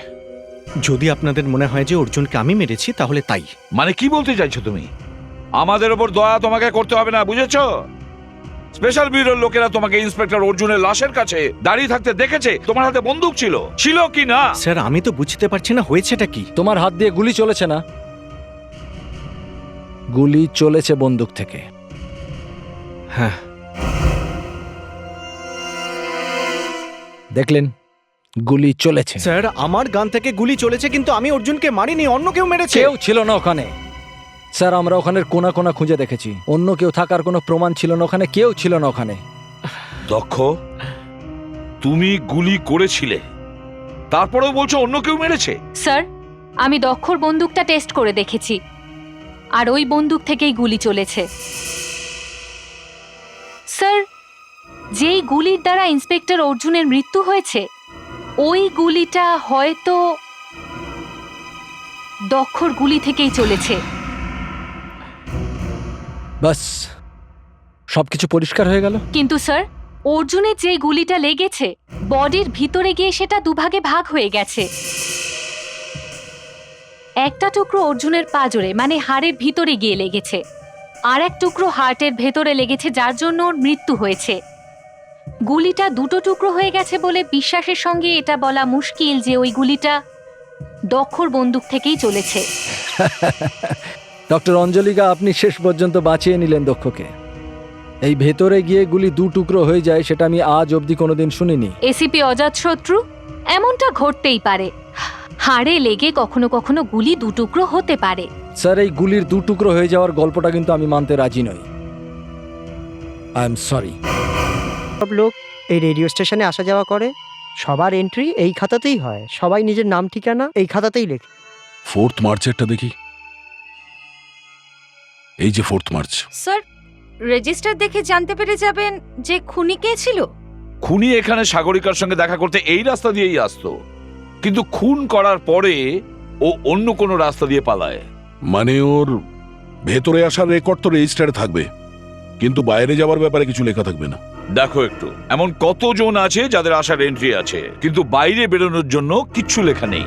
যদি আপনাদের মনে হয় যে অর্জুনকে আমি মেরেছি তাহলে তাই। মানে কি বলতে চাইছো তুমি? আমাদের ওপর দয়া তোমাকে করতে হবে না, বুঝেছো? স্পেশাল ব্যুরোর লোকেরা তোমাকে ইন্সপেক্টর অর্জুনের লাশের কাছে দাঁড়িয়ে থাকতে দেখেছে। তোমার হাতে বন্দুক ছিল কি না? স্যার, আমি তো বুঝতে পারছি না হয়েছেটা কি। তোমার হাত দিয়ে গুলি চলেছে না, গুলি চলেছে বন্দুক থেকে। হ্যাঁ, দেখলেন, গুলি চলেছে। স্যার, আমার গান থেকে গুলি চলেছে, কিন্তু আমি অর্জুনকে মারিনি, অন্য কেউ মেরেছে। কেউ ছিল না ওখানে স্যার, আমরা ওখানের কোনা কোনা খুঁজে দেখেছি। অন্য কেউ থাকার কোনো প্রমাণ ছিল না ওখানে, কেউ ছিল না ওখানে। দক্ষ, তুমি গুলি করেছিলে, তারপরেও বলছো অন্য কেউ মেরেছে? স্যার, আমি দক্ষর বন্দুকটা টেস্ট করে দেখেছি, আর ওই বন্দুক থেকেই গুলি চলেছে। স্যার, যেই গুলির দ্বারা ইন্সপেক্টর অর্জুনের মৃত্যু হয়েছে, ওই গুলিটা হয়তো দক্ষর গুলি থেকেই চলেছে। বাস, সবকিছু পরিষ্কার হয়ে গেল। কিন্তু স্যার, অর্জুনের যে গুলিটা লেগেছে বডির ভিতরে গিয়ে সেটা দুভাগে ভাগ হয়ে গেছে। একটা টুকরো অর্জুনের পাজরে মানে হাড়ের ভিতরে গিয়ে লেগেছে, আর এক টুকরো হার্টের ভেতরে লেগেছে, যার জন্য ওর মৃত্যু হয়েছে। গুলিটা দুটো টুকরো হয়ে গেছে বলে বিশ্বাসের সঙ্গে এটা বলা মুশকিল যে ওই গুলিটা দক্ষর বন্দুক থেকেই চলেছে। ডক্টর অঞ্জলিকা, আপনি শেষ পর্যন্ত বাঁচিয়ে নিলেন দক্ষকে। এই ভেতরে গিয়ে গুলি দু টুকরো হয়ে যায়, সেটা আমি আজ অবধি কোনোদিন শুনিনি। এসিপি অজাতশত্রু, এমনটা ঘটতেই পারে। হাড়ে লেগে কখনো কখনো গুলি দু টুকরো হতে পারে। স্যার, এই গুলির দু টুকরো হয়ে যাওয়ার গল্পটা কিন্তু আমি মানতে রাজি নই। I am sorry. সব লোক এই রেডিও স্টেশনে আসা যাওয়া করে, সবার এন্ট্রি এই খাতাতেই হয়, সবাই নিজের নাম ঠিকানা এই খাতাতেই লেখে। 4th মার্চেরটা দেখি। এই যে 4th মার্চ। স্যার, রেজিস্টার দেখে জানতে পেরে যাবেন যে খুনি কে ছিল। খুনি এখানে সাগরিকার সঙ্গে দেখা করতে এই রাস্তা দিয়েই আসতো, কিন্তু খুন করার পরে ও অন্য কোনো রাস্তা দিয়ে পালায়। মানে ওর ভেতরে আসার রেকর্ড তো রেজিস্টারে থাকবে, কিন্তু বাইরে যাওয়ার ব্যাপারে কিছু লেখা থাকবে না। দেখো একটু, এমন কতজন আছে যাদের আসার এন্ট্রি আছে, কিন্তু বাইরে বেরোনোর জন্য কিচ্ছু লেখা নেই।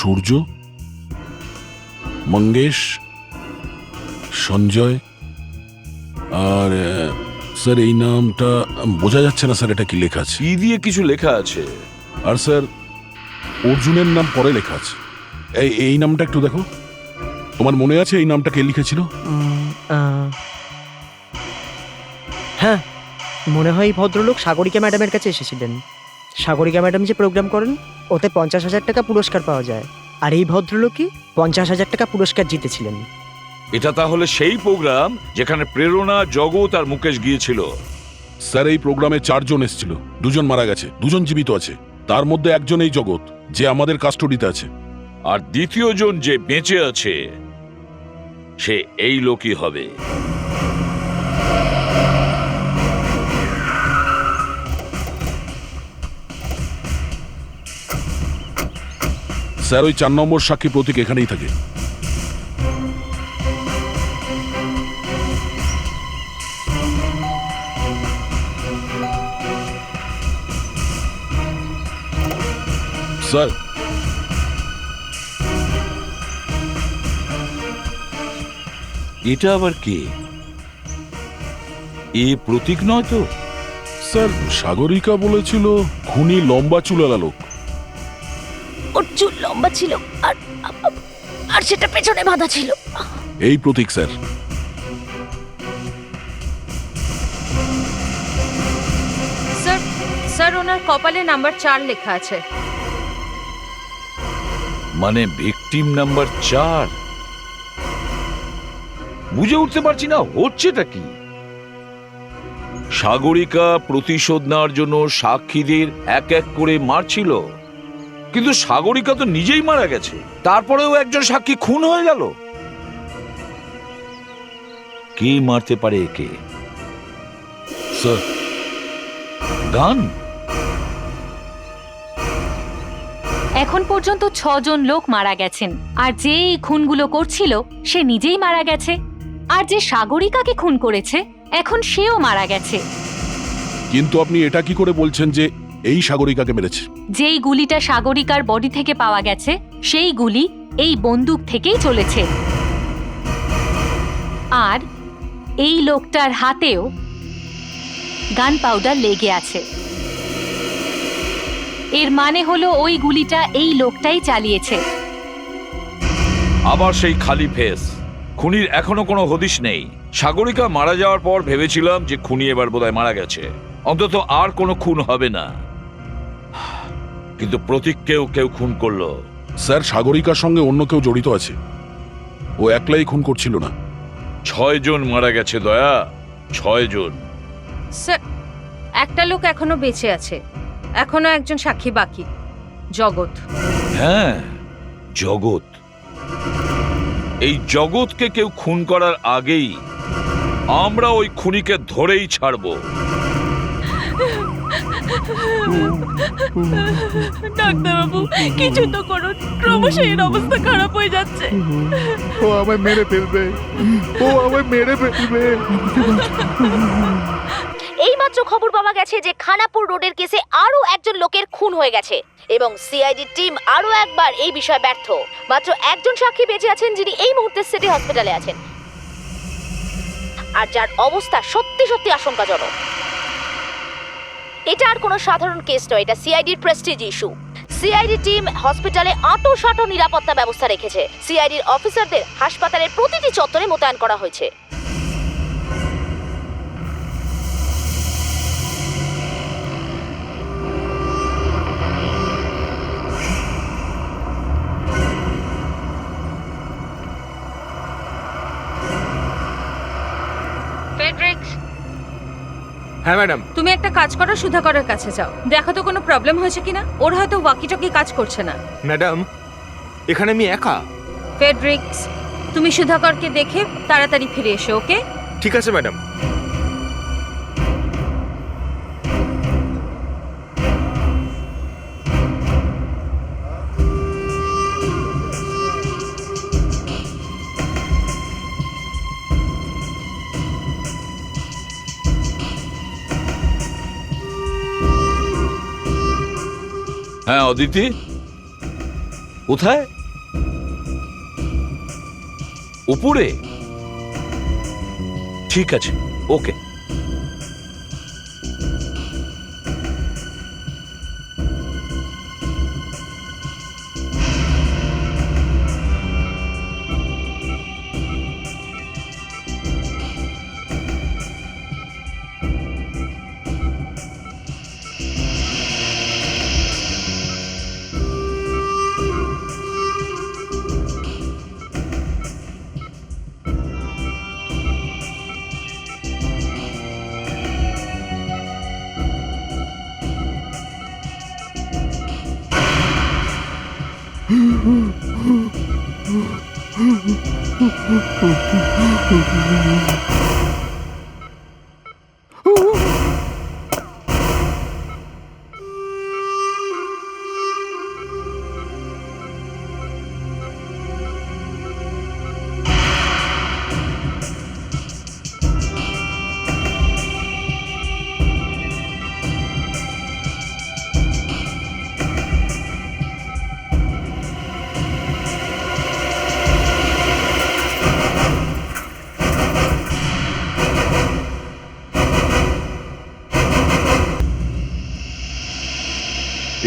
সূর্য, মঙ্গেশ, সঞ্জয়, আর স্যার এই নামটা বোঝা যাচ্ছে না স্যার, এটা কি লেখা আছে? কি দিয়ে কিছু লেখা আছে? আর স্যার অর্জুনের নাম পরে লেখা আছে। এই নামটা একটু দেখো, তোমার মনে আছে এই নামটা কে লিখেছিল? হ্যাঁ, মনে হয় এই ভদ্রলোক সাগরিকা ম্যাডামের কাছে এসেছিলেন। সাগরিকা ম্যাডাম যে প্রোগ্রাম করেন ওতে 50,000 টাকা পুরস্কার পাওয়া যায়, আর এই ভদ্রলোকই 50,000 টাকা পুরস্কার জিতেছিলেন। এটা তাহলে সেই প্রোগ্রাম যেখানে প্রেরণা, জগৎ আর মুকেশ গিয়েছিল। স্যার এই প্রোগ্রামে 4 জন এসেছিল, 2 জন মারা গেছে, 2 জন জীবিত আছে। তার মধ্যে একজন এই জগৎ, যে আমাদের কাস্টডিতে আছে। আর দ্বিতীয় জন যে বেঁচে আছে সে এই লোকই হবে। স্যার ওই 4 নম্বর সাক্ষী প্রতীক এখানেই থাকে। স্যার এটা আবার কে? এ প্রতীক নয় তো? স্যার সাগরিকা বলেছিল খুনি লম্বা চুলালা লোক। ওর চুল লম্বা ছিল আর সেটা পেছনে বাঁধা ছিল। এই প্রতীক স্যার। স্যার, স্যার ওনার কপালে নাম্বার 4 লেখা আছে। মানে ভিকটিম নাম্বার 4? বুঝে উঠতে পারছি না হচ্ছেটা কি। সাগরিকা প্রতিশোধ নেওয়ার জন্য সাক্ষীদের এক এক করে মারছিল, কিন্তু সাগরিকা তো নিজেই মারা গেছে, তারপরেও একজন সাক্ষী খুন হয়ে গেল। কে মারতে পারে একে? স্যার গান? এখন পর্যন্ত 6 জন লোক মারা গেছেন, আর যে এই খুনগুলো করছিল সে নিজেই মারা গেছে। আর যে সাগরিকাকে খুন করেছে এখন সেও মারা গেছে। কিন্তু আপনি এটা কি করে বলছেন যে এই সাগরিকাকে মেরেছে? যেই গুলিটা সাগরিকার বডি থেকে পাওয়া গেছে সেই গুলি এই বন্দুক থেকেই চলেছে। আর এই লোকটার হাতেও গান পাউডার লেগে আছে। এর মানে হলো ওই গুলিটা এই লোকটাই চালিয়েছে। আবার সেই খালি ফেস। খুনির এখনো কোনো হদিশ নেই। সাগরিকা মারা যাওয়ার পর ভেবেছিলাম যে খুনি এবার বোধহয় মারা গেছে, অন্তত আর কোনো খুন হবে না। কিন্তু প্রতীককেও কেউ খুন করলো। স্যার সাগরিকার সঙ্গে অন্য কেউ জড়িত আছে, ও একলাই খুন করছিল না। 6 জন মারা গেছে দয়া, 6 জন। স্যার, একটা লোক এখনো বেঁচে আছে, এখনো একজন সাক্ষী বাকি, জগৎ। হ্যাঁ, জগৎ। এই জগৎকে কেউ খুন করার আগেই আমরা ওই খুনিকে ধরেই ছাড়বো। ডাক্তারবাবু কিছু তো করুন, ক্রমশ এর অবস্থা খারাপ হয়ে যাচ্ছে। ও আমায় মেরে ফেলবে, ও আমায় মেরে ফেলবে। এইমাত্র সূত্র খবর পাওয়া গেছে যে খানাপুর রোডের কেসে আরো একজন লোকের খুন হয়ে গেছে এবং সিআইডি টিম আরো একবার এই বিষয়ে ব্যর্থ। মাত্র একজন সাক্ষী বেঁচে আছেন যিনি এই মুহূর্তে সিটি হসপিটালে আছেন আর যার অবস্থা সত্যি সত্যি আশঙ্কাজনক। এটা আর কোনো সাধারণ কেস নয়, এটা সিআইডির প্রেস্টিজ ইস্যু। সিআইডি টিম হসপিটালে আঁটো নিরাপত্তা ব্যবস্থা রেখেছে। সিআইডির অফিসারদের হাসপাতালের প্রতিটি চত্বরে মোতায়েন করা হয়েছে। ফেডরিক্স, হ্যাঁ ম্যাডাম। তুমি একটা কাজ করো, সুধাকরের কাছে যাও, দেখো তো কোনো প্রবলেম হয়েছে কিনা। ওর হয়তো ওয়াকিটকি কাজ করছে না। ম্যাডাম, এখানে আমি একা। ফেডরিক্স, তুমি সুধাকরকে দেখে তাড়াতাড়ি ফিরে এসো, ওকে? ঠিক আছে ম্যাডাম। হ্যাঁ অদিতি, কোথায়? উপরে? ঠিক আছে, ওকে।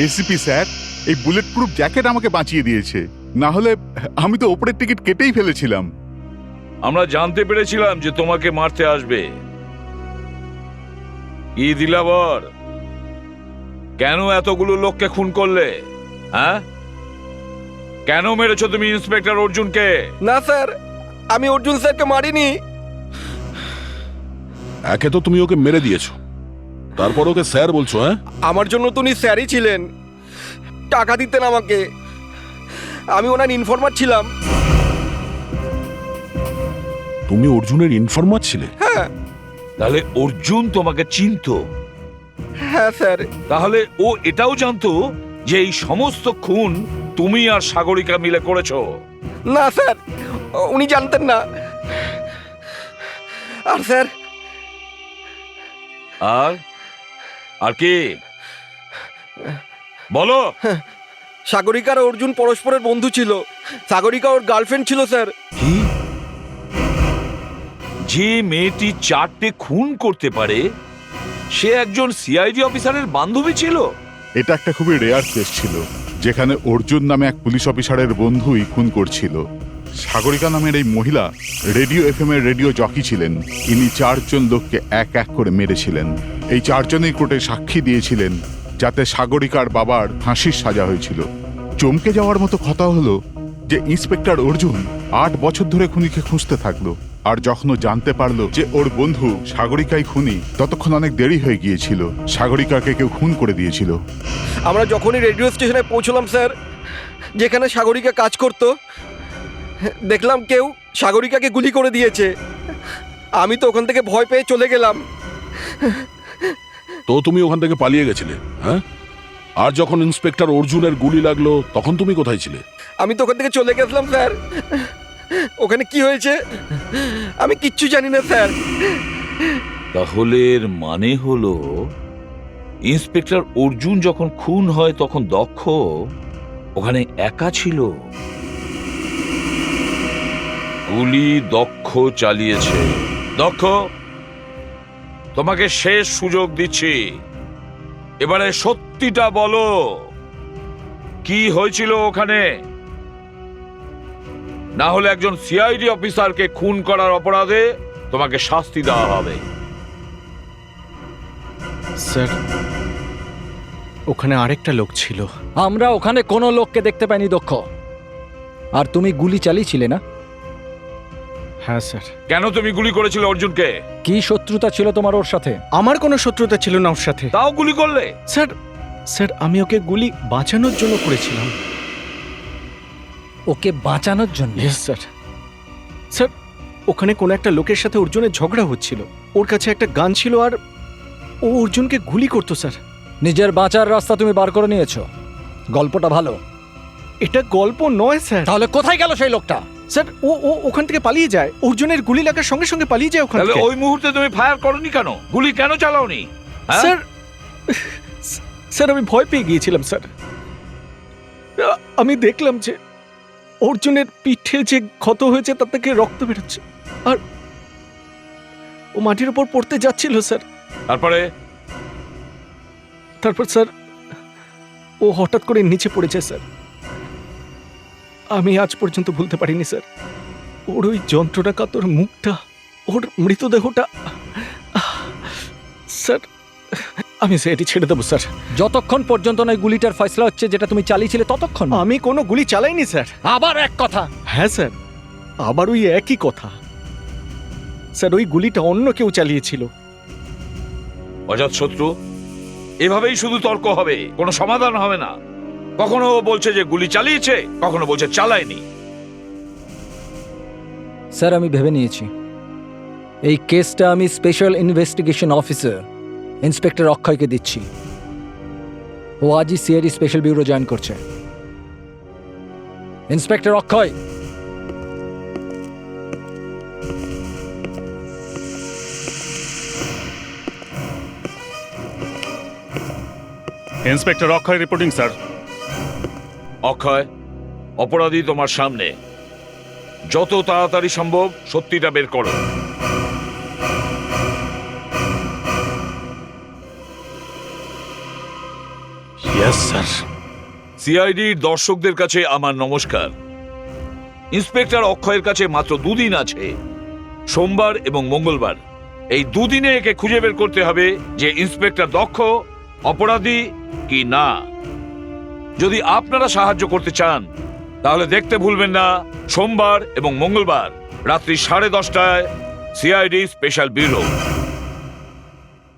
এসিপি স্যার, এই বুলেট প্রুফ জ্যাকেট আমাকে বাঁচিয়ে দিয়েছে, না হলে আমি তো ওপরের টিকিট কেটেই ফেলেছিলাম। আমরা জানতে পেরেছিলাম যে তোমাকে মারতে আসবে। কি দিলাবর, কেন এতগুলো লোককে খুন করলে? হ্যাঁ, কেন মেরেছো তুমি ইন্সপেক্টর অর্জুনকে? না স্যার, আমি অর্জুন স্যারকে মারিনি। একে তো তুমি ওকে মেরে দিয়েছো, তারপর ওকে স্যার বলছো? হ্যাঁ, আমার জন্য তো উনি স্যারই ছিলেন, টাকা দিতেন আমাকে। আমি ওনার ইনফরমার ছিলাম। তুমি অর্জুনের ইনফরমার ছিলে? হ্যাঁ। তাহলে অর্জুন তোমাকে চিনতো? হ্যাঁ স্যার। তাহলে ও এটাও জানতো যে এই সমস্ত খুন তুমি আর সাগরিকা মিলে করেছো? না স্যার, উনি জানতেন না। আর স্যার, আর কি বলো? সাগরিকা আর অর্জুন পরস্পরের বন্ধু ছিল। সাগরিকা ওর গার্লফ্রেন্ড ছিল স্যার। কি? যে মেয়েটি 4টে খুন করতে পারে সে একজন সিআইডি অফিসারের বান্ধবী ছিল? এটা একটা খুবই রেয়ার কেস ছিল, যেখানে অর্জুন নামে এক পুলিশ অফিসারের বন্ধুই খুন করছিল। সাগরিকা নামের এই মহিলা রেডিও এফএম এর রেডিও জকি ছিলেন। ইনি 4 জন লোককে এক এক করে মেরেছিলেন। এই 4 জনই কোর্টে সাক্ষী দিয়েছিলেন, যাতে সাগরিকার বাবার ফাঁসির সাজা হয়েছিল। চমকে যাওয়ার মতো কথা হলো যে ইন্সপেক্টর অর্জুন 8 বছর ধরে খুনিকে খুঁজতে থাকলো, আর যখন ও জানতে পারলো যে ওর বন্ধু সাগরিকাই খুনি, ততক্ষণ অনেক দেরি হয়ে গিয়েছিল। সাগরিকাকে কেউ খুন করে দিয়েছিল। আমরা যখনই রেডিও স্টেশনে পৌঁছলাম স্যার, যেখানে সাগরিকা কাজ করত, দেখলাম কেউ সাগরিকাকে গুলি করে দিয়েছে। আমি তো ওখান থেকে ভয় পেয়ে চলে গেলাম। তো তুমি ওখান থেকে পালিয়ে গেছিলে? হ্যাঁ, আর যখন ইন্সপেক্টর অর্জুনের গুলি লাগলো তখন তুমি কোথায় ছিলে? আমি তো ওখান থেকে চলে গেছিলাম স্যার। ওখানে কি হয়েছে আমি কিচ্ছু জানি না স্যার। তাহলে এর মানে হলো ইন্সপেক্টর অর্জুন যখন খুন হয় তখন দক্ষ ওখানে একা ছিল। গুলি দক্ষ চালিয়েছে। দক্ষ, তোমাকে শেষ সুযোগ দিচ্ছি, এবারে সত্যিটা বলো, কি হয়েছিল ওখানে? না হলে একজন সিআইডি অফিসারকে খুন করার অপরাধে তোমাকে শাস্তি দেওয়া হবে। স্যার, ওখানে আরেকটা লোক ছিল। আমরা ওখানে কোনো লোককে দেখতে পাইনি দক্ষ। আর তুমি গুলি চালিয়েছিলে না? হ্যাঁ স্যার। কেন তুমি গুলি করেছিলে অর্জুনকে? কি শত্রুতা ছিল তোমার ওর সাথে? আমার কোনো শত্রুতা ছিল না ওর সাথে। তাও গুলি করলে? স্যার আমি ওকে গুলি বাঁচানোর জন্য করেছিলাম। ওকে বাঁচানোর জন্য? Yes sir. স্যার, ওখানে কোনো একটা লোকের সাথে অর্জুনের ঝগড়া হচ্ছিল। ওর কাছে একটা গান ছিল আর ও অর্জুনকে গুলি করতো স্যার। নিজের বাঁচার রাস্তা তুমি বার করে নিয়েছো। গল্পটা ভালো। এটা গল্প নয় স্যার। তাহলে কোথায় গেল সেই লোকটা? স্যার, ও ওখান থেকে পালিয়ে যায়। অর্জুনের গুলি লাগার সঙ্গে সঙ্গে পালিয়ে যায় ওখান তাহলে থেকে। ওই মুহূর্তে তুমি ফায়ার করনি কেন? গুলি কেন চালাওনি? স্যার আমি ভয় পেয়ে গিয়েছিলাম স্যার। আমি দেখলাম যে অর্জুনের পিঠে যে ক্ষত হয়েছে তার থেকে রক্ত বেরোচ্ছে আর ও মাটির উপর পড়তে যাচ্ছিল স্যার। তারপর স্যার ও হঠাৎ করে নিচে পড়েছে স্যার। আমি আজ পর্যন্ত ভুলতে পারিনি স্যার। ওর ওই যন্ত্রণা কাতর মুখটা, ওর মৃতদেহটা। স্যার, আমি সেটি ছেড়ে দেবো স্যার। যতক্ষণ পর্যন্ত না গুলিটার ফয়সলা হচ্ছে যেটা তুমি চালিয়েছিলে ততক্ষণ। আমি কোনো গুলি চালাইনি স্যার। আবার এক কথা? হ্যাঁ স্যার, আবার ওই একই কথা স্যার। ওই গুলিটা অন্য কেউ চালিয়েছিল। অজাতশত্রু, এভাবেই শুধু তর্ক হবে, কোনো সমাধান হবে না। কখনো ও বলছে যে গুলি চালিয়েছে, কখনো বলছে চালায়নি। স্যার, আমি ভেবে নিয়েছি এই কেসটা আমি স্পেশাল ইনভেস্টিগেশন অফিসার ইন্সপেক্টর অক্ষয়কে দিচ্ছি। ও আজই সিআইডি স্পেশাল ব্যুরো জয়েন করছে। ইন্সপেক্টর অক্ষয়, ইন্সপেক্টর অক্ষয় রিপোর্টিং স্যার। অক্ষয়, অপরাধী তোমার সামনে, যত তাড়াতাড়ি সম্ভব সত্যিটা বের করো। Yes sir. সিআইডির দর্শকদের কাছে আমার নমস্কার। ইন্সপেক্টর অক্ষয়ের কাছে মাত্র 2 দিন আছে, সোমবার এবং মঙ্গলবার। এই 2 দিনে একে খুঁজে বের করতে হবে যে ইন্সপেক্টর দক্ষ অপরাধী কি না। যদি আপনারা সাহায্য করতে চান তাহলে দেখতে ভুলবেন না সোমবার এবং মঙ্গলবার রাত্রি 10:30টায় সিআইডি স্পেশাল ব্যুরো।